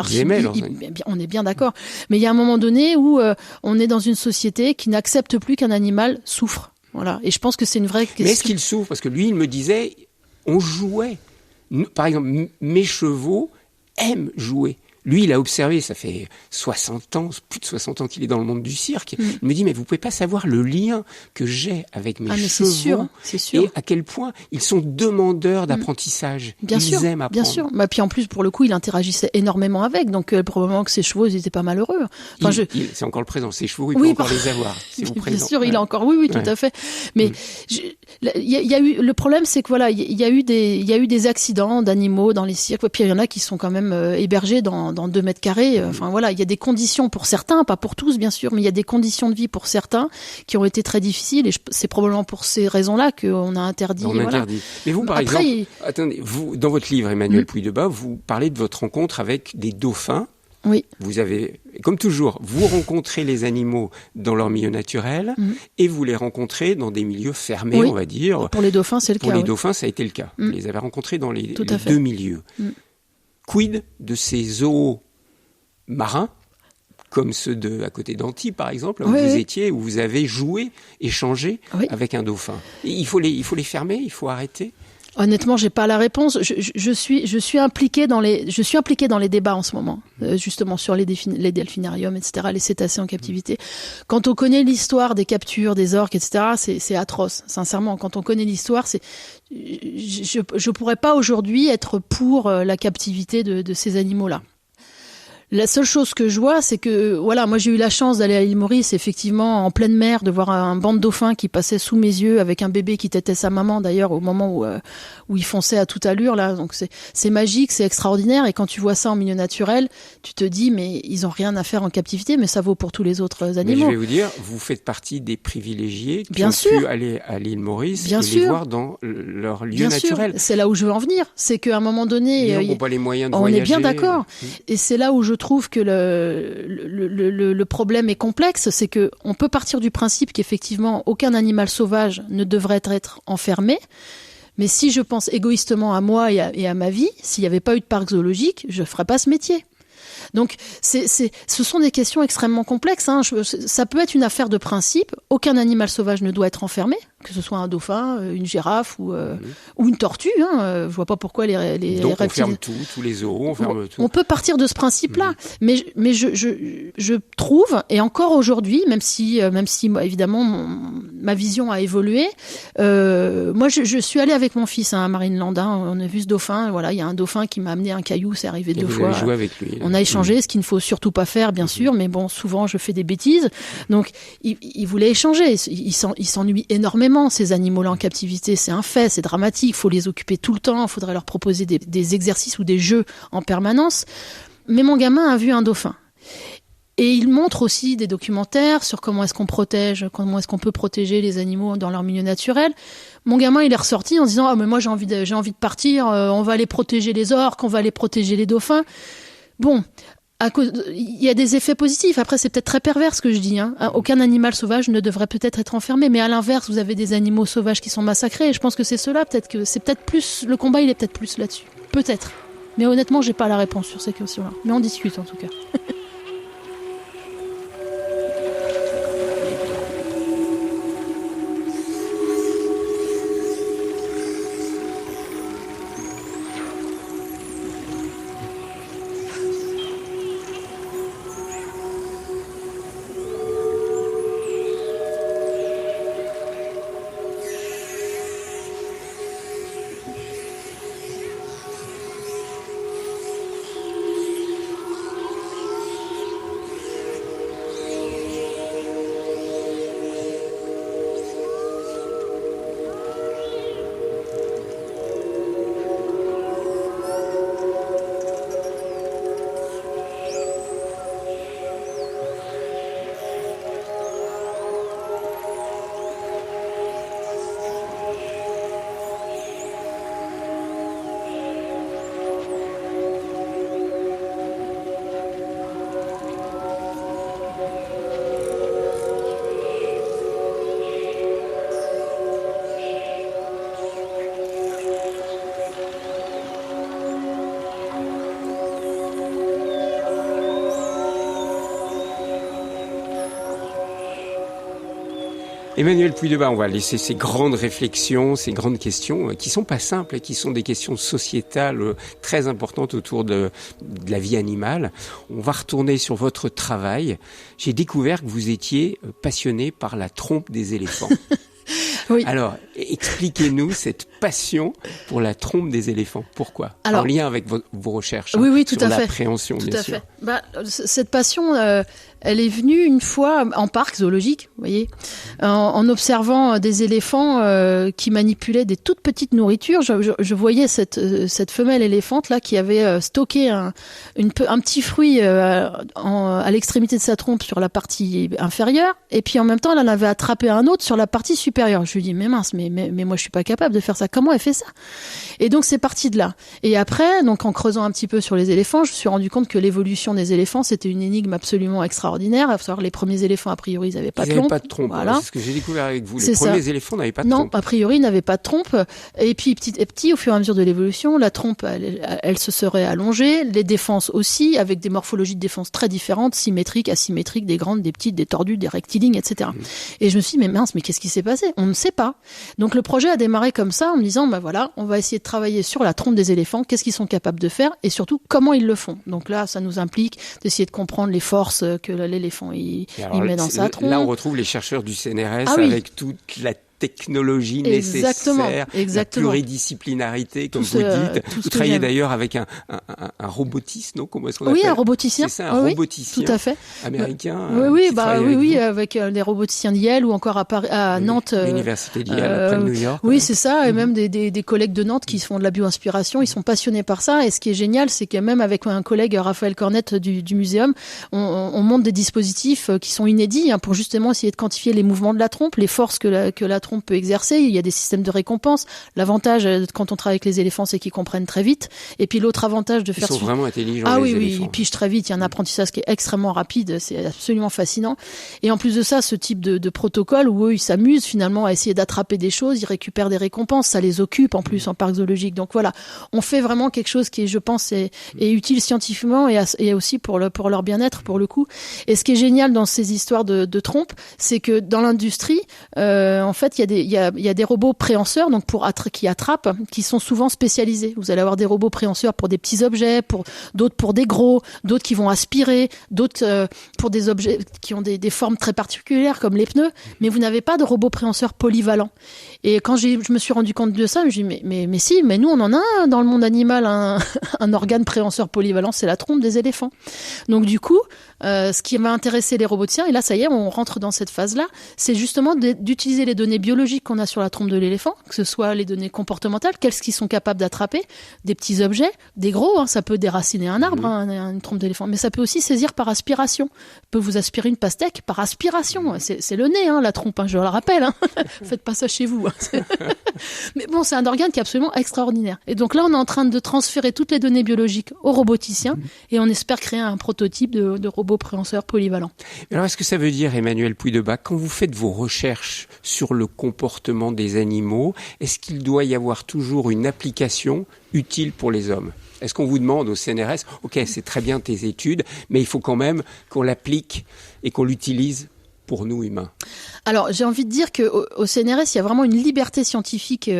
on est bien d'accord. Mais il y a un moment donné où on est dans une société qui n'accepte plus qu'un animal souffre. Voilà. Et je pense que c'est une vraie question. Mais est-ce qu'il souffre? Parce que lui, il me disait, on jouait. Par exemple, mes chevaux aiment jouer. Lui, il a observé, ça fait 60 ans, plus de 60 ans qu'il est dans le monde du cirque. Il me dit, mais vous pouvez pas savoir le lien que j'ai avec mes chevaux. C'est sûr. Et à quel point ils sont demandeurs d'apprentissage. Ils aiment apprendre. Bien sûr. Bah, puis en plus, pour le coup, il interagissait énormément avec. Donc, probablement que ses chevaux, ils étaient pas malheureux. Enfin, c'est encore le présent. Ses chevaux, il peut encore les avoir. C'est au présent. Bien sûr, il a encore, tout à fait. Mais, il y a eu, le problème, c'est que voilà, il y a eu des accidents d'animaux dans les cirques. Puis il y en a qui sont quand même hébergés dans 2 mètres carrés. Enfin voilà, il y a des conditions pour certains, pas pour tous bien sûr, mais il y a des conditions de vie pour certains qui ont été très difficiles et c'est probablement pour ces raisons-là qu'on a interdit. Mais vous, par exemple, attendez, vous, dans votre livre, Emmanuelle Puy-Debat, vous parlez de votre rencontre avec des dauphins. Oui. Vous avez, comme toujours, vous rencontrez les animaux dans leur milieu naturel et vous les rencontrez dans des milieux fermés, on va dire. Pour les dauphins, c'est le cas. Pour les dauphins, ça a été le cas. Vous les avez rencontrés dans les 2 milieux. Quid de ces zoos marins, comme ceux à côté d'Antibes, par exemple, où vous étiez, où vous avez joué, échangé avec un dauphin. Il faut les fermer, il faut arrêter. Honnêtement, j'ai pas la réponse. Je suis impliquée dans les débats en ce moment, justement sur les delphinariums, etc., les cétacés en captivité. Quand on connaît l'histoire des captures, des orques, etc., c'est atroce. Sincèrement, quand on connaît l'histoire, je pourrais pas aujourd'hui être pour la captivité de ces animaux-là. La seule chose que je vois, c'est que, voilà, moi j'ai eu la chance d'aller à l'île Maurice, effectivement, en pleine mer, de voir un banc de dauphins qui passait sous mes yeux avec un bébé qui tétait sa maman, d'ailleurs, au moment où il fonçait à toute allure, là. Donc c'est magique, c'est extraordinaire. Et quand tu vois ça en milieu naturel, tu te dis, mais ils ont rien à faire en captivité, mais ça vaut pour tous les autres animaux. Mais je vais vous dire, vous faites partie des privilégiés qui ont pu aller à l'île Maurice les voir dans leur lieu naturel. C'est là où je veux en venir. C'est qu'à un moment donné, ils n'ont pas les moyens de voyager. On est bien d'accord. Et c'est là où je trouve que le problème est complexe, c'est que on peut partir du principe qu'effectivement aucun animal sauvage ne devrait être enfermé. Mais si je pense égoïstement à moi et à ma vie, s'il n'y avait pas eu de parc zoologique, je ne ferais pas ce métier. Donc, ce sont des questions extrêmement complexes. Hein. Ça peut être une affaire de principe. Aucun animal sauvage ne doit être enfermé, que ce soit un dauphin, une girafe ou une tortue. Hein. Je vois pas pourquoi les Donc, reptiles... on ferme tout, tous les zoos, on ferme tout. On peut partir de ce principe-là. Mais je trouve, et encore aujourd'hui, même si évidemment, ma vision a évolué, moi, je suis allée avec mon fils à Marineland. On a vu ce dauphin. Voilà, il y a un dauphin qui m'a amené un caillou, c'est arrivé 2 fois. Vous avez joué avec lui. On a échangé, ce qu'il ne faut surtout pas faire, bien sûr, mais bon, souvent je fais des bêtises. Donc, il voulait échanger. Il s'ennuie énormément, ces animaux-là en captivité. C'est un fait, c'est dramatique. Il faut les occuper tout le temps. Il faudrait leur proposer des exercices ou des jeux en permanence. Mais mon gamin a vu un dauphin. Et il montre aussi des documentaires sur comment est-ce qu'on peut protéger les animaux dans leur milieu naturel. Mon gamin, il est ressorti en disant, mais moi j'ai envie de partir, on va aller protéger les orques, on va aller protéger les dauphins. Bon, il y a des effets positifs. Après, c'est peut-être très pervers ce que je dis. Hein. Aucun animal sauvage ne devrait peut-être être enfermé, mais à l'inverse, vous avez des animaux sauvages qui sont massacrés. Et je pense que c'est cela, le combat, il est peut-être plus là-dessus. Peut-être. Mais honnêtement, j'ai pas la réponse sur ces questions-là. Mais on discute en tout cas. Emmanuel Puydebas, on va laisser ces grandes réflexions, ces grandes questions qui sont pas simples et qui sont des questions sociétales très importantes autour de la vie animale. On va retourner sur votre travail. J'ai découvert que vous étiez passionné par la trompe des éléphants. Oui. Alors, expliquez-nous cette passion pour la trompe des éléphants. Pourquoi ? En lien avec vos recherches. Oui, tout sur à fait. L'appréhension, bien sûr. Tout à fait. Cette passion, elle est venue une fois en parc zoologique, vous voyez, en observant des éléphants qui manipulaient des toutes petites nourritures. Je voyais cette femelle éléphante là qui avait stocké un petit fruit à l'extrémité de sa trompe sur la partie inférieure, et puis en même temps elle en avait attrapé un autre sur la partie supérieure. Je lui dis mais mince, mais moi je suis pas capable de faire ça. Comment elle fait ça ? Et donc c'est parti de là. Et après, donc en creusant un petit peu sur les éléphants, je me suis rendu compte que l'évolution des éléphants c'était une énigme absolument extraordinaire. À savoir, les premiers éléphants a priori ils n'avaient pas de trompe. Pas de trompe. Voilà. C'est ce que j'ai découvert avec vous. Les premiers éléphants n'avaient pas de trompe. Non, a priori ils n'avaient pas de trompe. Et puis petit à petit, au fur et à mesure de l'évolution, la trompe elle se serait allongée, les défenses aussi, avec des morphologies de défense très différentes, symétriques, asymétriques, des grandes, des petites, des tordues, des rectilignes, etc. Et je me suis dit, mais mince, mais qu'est-ce qui s'est passé ? On ne sait pas. Donc le projet a démarré comme ça, en me disant, voilà, on va essayer de travailler sur la trompe des éléphants, qu'est-ce qu'ils sont capables de faire, et surtout, comment ils le font. Donc là, ça nous implique d'essayer de comprendre les forces que l'éléphant il met dans sa trompe. Là, on retrouve les chercheurs du CNRS avec toute la technologie nécessaire, la pluridisciplinarité, comme vous dites. Vous travaillez d'ailleurs avec un robotiste, non ? Comment est-ce qu'on appelle ? Oui, un roboticien. C'est ça, un roboticien tout à fait. Américain. Oui, avec les roboticiens d'Yale ou encore à Nantes. L'université d'Yale, près de New York. Oui, c'est ça. Et même des collègues de Nantes qui font de la bioinspiration, ils sont passionnés par ça. Et ce qui est génial, c'est que même avec un collègue, Raphaël Cornette du muséum, on monte des dispositifs qui sont inédits pour justement essayer de quantifier les mouvements de la trompe, les forces que la trompe peut exercer. Il y a des systèmes de récompense. L'avantage quand on travaille avec les éléphants, c'est qu'ils comprennent très vite. Et puis l'autre avantage de faire... Ils sont vraiment intelligents, les éléphants. Ils pigent très vite. Il y a un apprentissage qui est extrêmement rapide. C'est absolument fascinant. Et en plus de ça, ce type de protocole où eux, ils s'amusent finalement à essayer d'attraper des choses, ils récupèrent des récompenses. Ça les occupe en plus en parc zoologique. Donc voilà, on fait vraiment quelque chose qui, je pense, est utile scientifiquement et aussi pour leur bien-être, pour le coup. Et ce qui est génial dans ces histoires de trompes, c'est que dans l'industrie, en fait, il y a des robots préhenseurs, donc qui attrapent, qui sont souvent spécialisés. Vous allez avoir des robots préhenseurs pour des petits objets, d'autres pour des gros, d'autres qui vont aspirer, d'autres pour des objets qui ont des formes très particulières comme les pneus. Mais vous n'avez pas de robot préhenseur polyvalent. Et quand je me suis rendu compte de ça, je me suis dit mais nous on en a un dans le monde animal, un organe préhenseur polyvalent, c'est la trompe des éléphants. Donc du coup, ce qui m'a intéressé les roboticiens, et là ça y est, on rentre dans cette phase-là, c'est justement d'utiliser les données biologiques qu'on a sur la trompe de l'éléphant, que ce soit les données comportementales, qu'est-ce qu'ils sont capables d'attraper, des petits objets, des gros, ça peut déraciner un arbre, une trompe d'éléphant, mais ça peut aussi saisir par aspiration. Peut vous aspirer une pastèque par aspiration. C'est le nez, la trompe, je le rappelle. Faites pas ça chez vous. Mais bon, c'est un organe qui est absolument extraordinaire. Et donc là, on est en train de transférer toutes les données biologiques aux roboticiens et on espère créer un prototype de robot robots préhenseurs polyvalents. Alors, est-ce que ça veut dire, Emmanuelle Puydebas, quand vous faites vos recherches sur le comportement des animaux, est-ce qu'il doit y avoir toujours une application utile pour les hommes ? Est-ce qu'on vous demande au CNRS, OK, c'est très bien tes études, mais il faut quand même qu'on l'applique et qu'on l'utilise pour nous humains ? Alors, j'ai envie de dire qu'au CNRS, il y a vraiment une liberté scientifique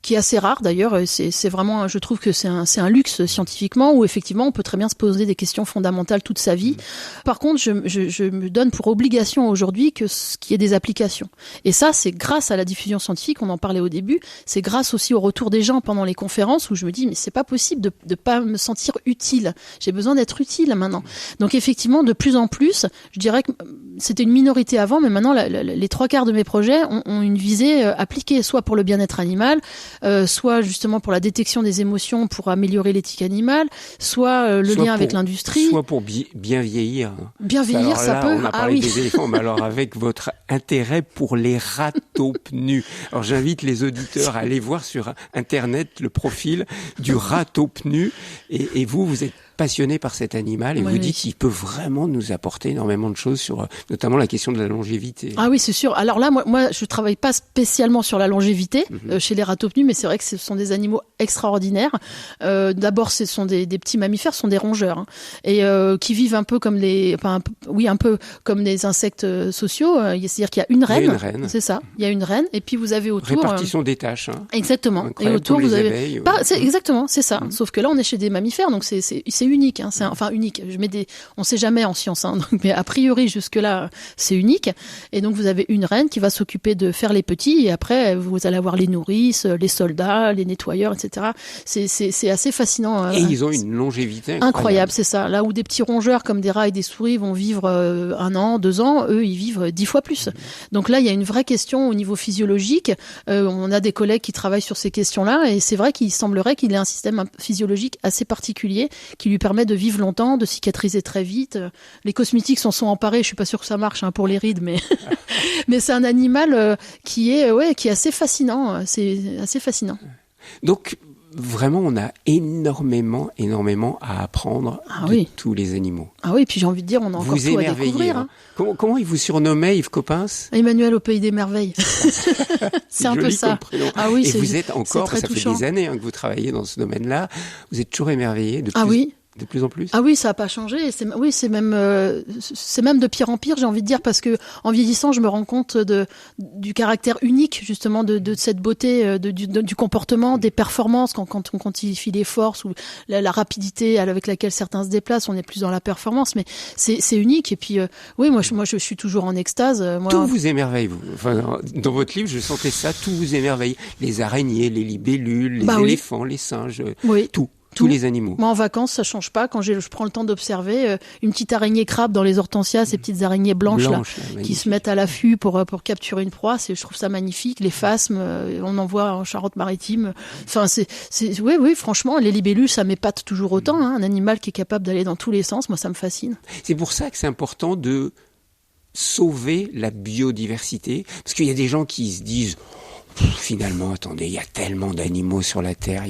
qui est assez rare d'ailleurs. C'est vraiment, je trouve que c'est un luxe scientifiquement, où effectivement on peut très bien se poser des questions fondamentales toute sa vie. Par contre, je me donne pour obligation aujourd'hui qu'il y ait des applications. Et ça, c'est grâce à la diffusion scientifique, on en parlait au début, c'est grâce aussi au retour des gens pendant les conférences où je me dis mais c'est pas possible de pas me sentir utile. J'ai besoin d'être utile maintenant. Donc effectivement, de plus en plus, je dirais que c'était une minorité avant, mais maintenant les 3/4 de mes projets ont une visée appliquée, soit pour le bien-être animal, soit justement pour la détection des émotions, pour améliorer l'éthique animale, soit lien avec l'industrie. Soit pour bien vieillir. Bien vieillir, ça peut. On a parlé des éléphants, mais alors avec votre intérêt pour les ratopnus. Alors j'invite les auditeurs à aller voir sur Internet le profil du ratopnu. Et vous êtes passionné par cet animal et vous dites qu'il peut vraiment nous apporter énormément de choses sur notamment la question de la longévité. Ah oui, c'est sûr. Alors là, moi je travaille pas spécialement sur la longévité chez les ratopnus, mais c'est vrai que ce sont des animaux extraordinaires. D'abord, ce sont des petits mammifères, ce sont des rongeurs, et qui vivent un peu comme un peu comme des insectes sociaux. C'est-à-dire qu'il y a une reine. C'est ça. Il y a une reine, et puis vous avez autour répartition des tâches. Exactement. Et autour vous avez abeilles, exactement, c'est ça. Sauf que là, on est chez des mammifères, donc c'est unique. C'est unique. On sait jamais en science, donc, mais a priori jusque là, c'est unique. Et donc vous avez une reine qui va s'occuper de faire les petits, et après vous allez avoir les nourrices, les soldats, les nettoyeurs, etc. C'est assez fascinant. Et ils ont une longévité incroyable, c'est ça. Là où des petits rongeurs comme des rats et des souris vont vivre 1 an, 2 ans, eux ils vivent 10 fois plus. Donc là il y a une vraie question au niveau physiologique. On a des collègues qui travaillent sur ces questions-là, et c'est vrai qu'il semblerait qu'il ait un système physiologique assez particulier qui lui permet de vivre longtemps, de cicatriser très vite. Les cosmétiques s'en sont emparés, je suis pas sûre que ça marche pour les rides, mais mais c'est un animal qui est assez fascinant. C'est assez fascinant. Donc vraiment, on a énormément à apprendre de tous les animaux. Ah oui, puis j'ai envie de dire, on a encore tout à découvrir. Hein. Comment il vous surnommait, Yves Coppens ? Emmanuel au pays des merveilles. C'est un peu ça. Ah oui, et vous êtes encore, ça fait des années que vous travaillez dans ce domaine-là, vous êtes toujours émerveillé de plus en plus. Ah oui, ça n'a pas changé. C'est même de pire en pire, j'ai envie de dire, parce que en vieillissant, je me rends compte du caractère unique justement de cette beauté, du comportement, des performances quand on quantifie les forces ou la rapidité avec laquelle certains se déplacent. On est plus dans la performance, mais c'est unique. Et puis moi je suis toujours en extase. Tout vous émerveille, vous. Enfin, dans votre livre, je sentais ça. Tout vous émerveille. Les araignées, les libellules, les éléphants, les singes, tout. Tous les animaux. Moi, en vacances, ça change pas. Quand je prends le temps d'observer une petite araignée crabe dans les hortensias, ces petites araignées blanches là, qui se mettent à l'affût pour capturer une proie, je trouve ça magnifique. Les phasmes, on en voit en Charente-Maritime. Enfin, oui, franchement, les libellules, ça m'épate toujours autant. Un animal qui est capable d'aller dans tous les sens, moi, ça me fascine. C'est pour ça que c'est important de sauver la biodiversité, parce qu'il y a des gens qui se disent finalement, attendez, il y a tellement d'animaux sur la Terre,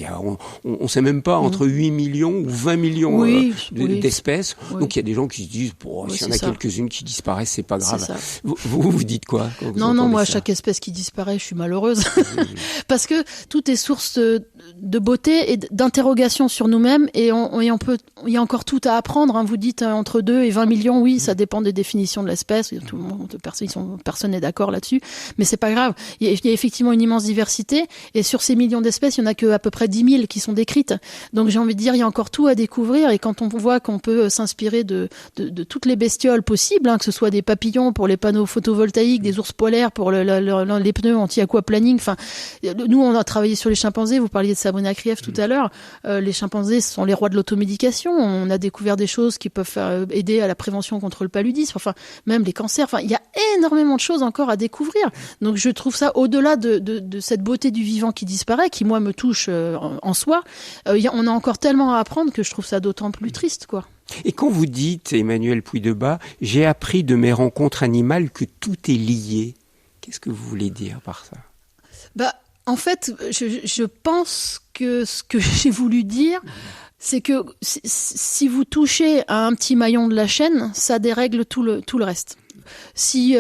on sait même pas entre 8 millions ou 20 millions d'espèces. Oui. Donc il y a des gens qui se disent, s'il y en a quelques-unes qui disparaissent, c'est pas grave. Vous dites quoi Non, moi, chaque espèce qui disparaît, je suis malheureuse. Parce que tout est source de beauté et d'interrogation sur nous-mêmes, et il y a encore tout à apprendre. Vous dites entre 2 et 20 millions, oui, ça dépend des définitions de l'espèce. Personne n'est d'accord là-dessus, mais c'est pas grave. Il y a effectivement une immense diversité, et sur ces millions d'espèces, il y en a que à peu près 10 000 qui sont décrites. Donc j'ai envie de dire, il y a encore tout à découvrir, et quand on voit qu'on peut s'inspirer de toutes les bestioles possibles, que ce soit des papillons pour les panneaux photovoltaïques, des ours polaires pour les pneus anti-aquaplaning. Enfin, nous on a travaillé sur les chimpanzés. Vous parliez de Sabrina Krief tout à l'heure. Les chimpanzés sont les rois de l'automédication. On a découvert des choses qui peuvent aider à la prévention contre le paludisme. Enfin, même les cancers. Enfin, il y a énormément de choses encore à découvrir. Donc je trouve ça, au-delà de cette beauté du vivant qui disparaît, qui moi me touche en soi, on a encore tellement à apprendre que je trouve ça d'autant plus triste, quoi. Et quand vous dites, Emmanuelle Puydebas, j'ai appris de mes rencontres animales que tout est lié, qu'est-ce que vous voulez dire par ça ? En fait, je pense que ce que j'ai voulu dire, C'est que si vous touchez à un petit maillon de la chaîne, ça dérègle tout le reste. S'il y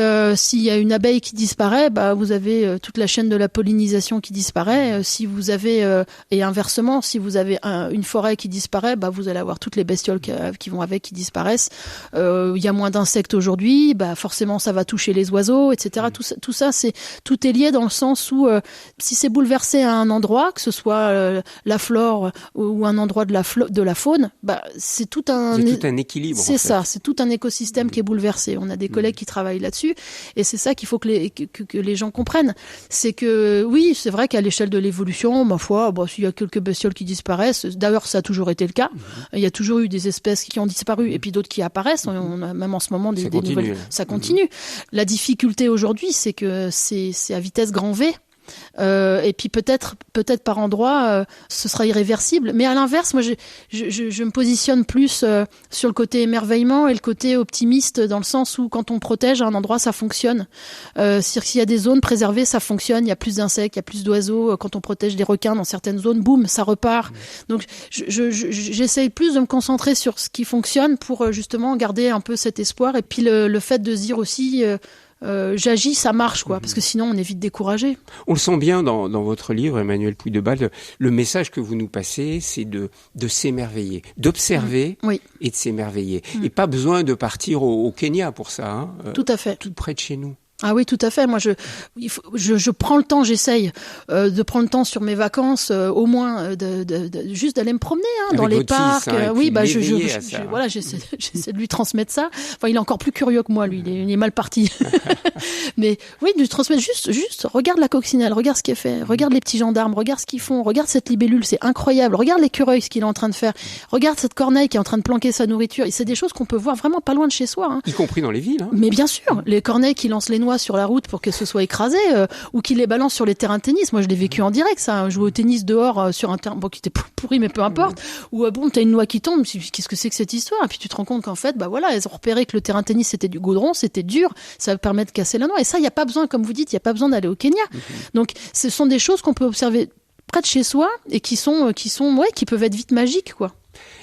a une abeille qui disparaît, vous avez toute la chaîne de la pollinisation qui disparaît. Si vous avez et inversement, si vous avez une forêt qui disparaît, vous allez avoir toutes les bestioles qui vont avec qui disparaissent. Il y a moins d'insectes aujourd'hui, forcément ça va toucher les oiseaux, etc. Tout ça, tout est lié dans le sens où si c'est bouleversé à un endroit, que ce soit la flore ou un endroit de la faune, c'est tout un équilibre. C'est ça, c'est tout un écosystème qui est bouleversé. On a des collègues qui travaillent là-dessus, et c'est ça qu'il faut que les gens comprennent. C'est que oui, c'est vrai qu'à l'échelle de l'évolution, ma foi, s'il y a quelques bestioles qui disparaissent, d'ailleurs ça a toujours été le cas. Il y a toujours eu des espèces qui ont disparu et puis d'autres qui apparaissent. On a même en ce moment des nouvelles. Ça continue. La difficulté aujourd'hui, c'est que c'est à vitesse grand V. Et puis peut-être par endroit ce sera irréversible, mais à l'inverse moi je me positionne plus sur le côté émerveillement et le côté optimiste, dans le sens où quand on protège un endroit ça fonctionne, c'est-à-dire s'il y a des zones préservées ça fonctionne, il y a plus d'insectes, il y a plus d'oiseaux, quand on protège des requins dans certaines zones, boum, ça repart. Donc j'essaye plus de me concentrer sur ce qui fonctionne pour justement garder un peu cet espoir, et puis le fait de se dire aussi j'agis, ça marche, quoi, parce que sinon on est vite découragé. On le sent bien dans votre livre, Emmanuelle Puy-Debalde, le message que vous nous passez, c'est de s'émerveiller, d'observer et de s'émerveiller. Et pas besoin de partir au Kenya pour ça. Hein. Tout à fait. Tout près de chez nous. Ah oui, tout à fait. Moi, je prends le temps, j'essaye de prendre le temps sur mes vacances, au moins juste d'aller me promener dans les parcs. Oui, voilà, j'essaie de lui transmettre ça. Enfin, il est encore plus curieux que moi, lui. Il est mal parti. Mais oui, de lui transmettre juste, regarde la coccinelle, regarde ce qui est fait, regarde les petits gendarmes, regarde ce qu'ils font, regarde cette libellule, c'est incroyable. Regarde l'écureuil, ce qu'il est en train de faire. Regarde cette corneille qui est en train de planquer sa nourriture. Et c'est des choses qu'on peut voir vraiment pas loin de chez soi. Hein. Y compris dans les villes. Hein. Mais bien sûr, les corneilles qui lancent les noix sur la route pour que ce soit écrasé, ou qui les balance sur les terrains de tennis. Moi, je l'ai vécu en direct, ça. Jouer au tennis dehors sur un terrain qui était pourri, mais peu importe. Ou t'as une noix qui tombe. Qu'est-ce que c'est que cette histoire? Et puis tu te rends compte qu'en fait, elles ont repéré que le terrain de tennis c'était du goudron, c'était dur, ça permet de casser la noix. Et ça, il y a pas besoin, comme vous dites, il y a pas besoin d'aller au Kenya. Donc, ce sont des choses qu'on peut observer près de chez soi et qui peuvent être vite magiques, quoi.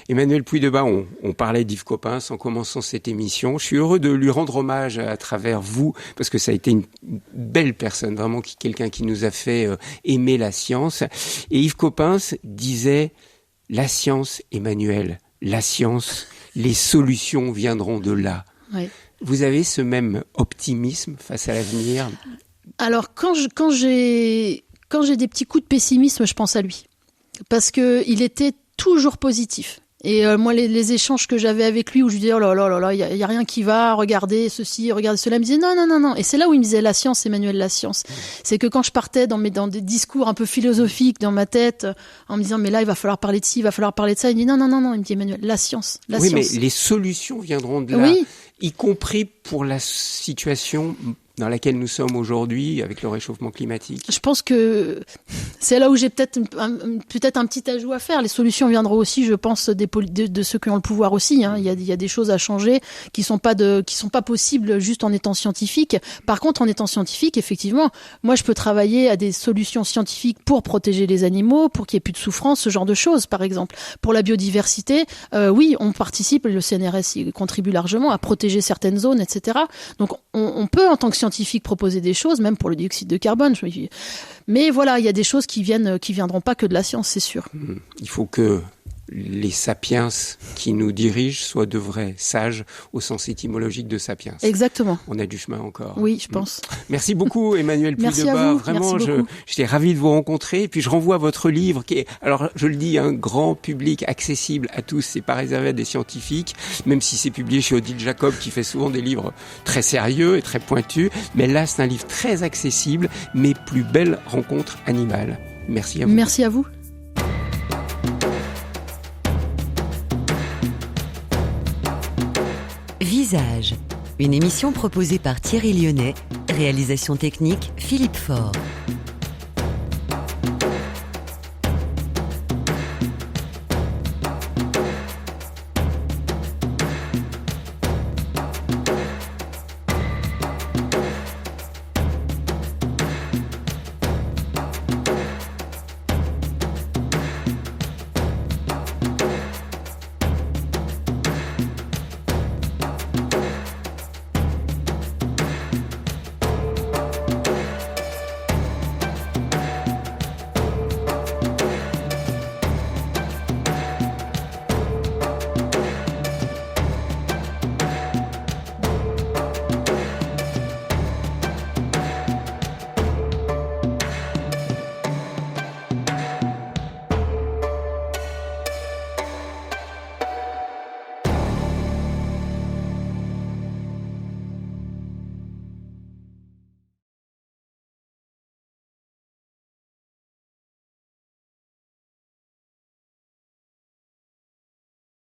Emmanuelle Puy-Debalde, on parlait d'Yves Coppens en commençant cette émission. Je suis heureux de lui rendre hommage à travers vous, parce que ça a été une belle personne, vraiment quelqu'un qui nous a fait aimer la science. Et Yves Coppens disait « La science, Emmanuelle, la science, les solutions viendront de là. Oui. » Vous avez ce même optimisme face à l'avenir? Alors, quand j'ai des petits coups de pessimisme, je pense à lui. Parce que il était toujours positif. Et moi, les échanges que j'avais avec lui, où je lui disais, oh là là là là, il y a rien qui va, regardez ceci, regardez cela, il me disait non. Et c'est là où il me disait la science, Emmanuelle, la science. C'est que quand je partais dans des discours un peu philosophiques dans ma tête, en me disant, mais là, il va falloir parler de ci, il va falloir parler de ça, il me dit non, il me dit, Emmanuelle, la science, la science. Oui, mais les solutions viendront de là, y compris pour la situation dans laquelle nous sommes aujourd'hui avec le réchauffement climatique. Je pense que c'est là où j'ai peut-être un petit ajout à faire. Les solutions viendront aussi, je pense, de ceux qui ont le pouvoir aussi. Hein. Il y a des choses à changer qui sont pas possibles juste en étant scientifique. Par contre, en étant scientifique, effectivement, moi, je peux travailler à des solutions scientifiques pour protéger les animaux, pour qu'il n'y ait plus de souffrance, ce genre de choses, par exemple. Pour la biodiversité, oui, on participe, le CNRS y contribue largement à protéger certaines zones, etc. Donc, on peut, en tant que scientifique, proposer des choses, même pour le dioxyde de carbone. Mais voilà, il y a des choses qui viendront pas que de la science, c'est sûr. Il faut que les sapiens qui nous dirigent soient de vrais sages au sens étymologique de sapiens. Exactement. On a du chemin encore. Oui, je pense. Merci beaucoup, Emmanuelle Puy-Debalde. Vraiment, j'étais ravi de vous rencontrer. Et puis, je renvoie à votre livre qui est, alors, je le dis, un grand public accessible à tous. C'est pas réservé à des scientifiques, même si c'est publié chez Odile Jacob, qui fait souvent des livres très sérieux et très pointus. Mais là, c'est un livre très accessible, Mes plus belles rencontres animales. Merci à vous. Merci à vous. Visage, une émission proposée par Thierry Lyonnais, réalisation technique Philippe Faure.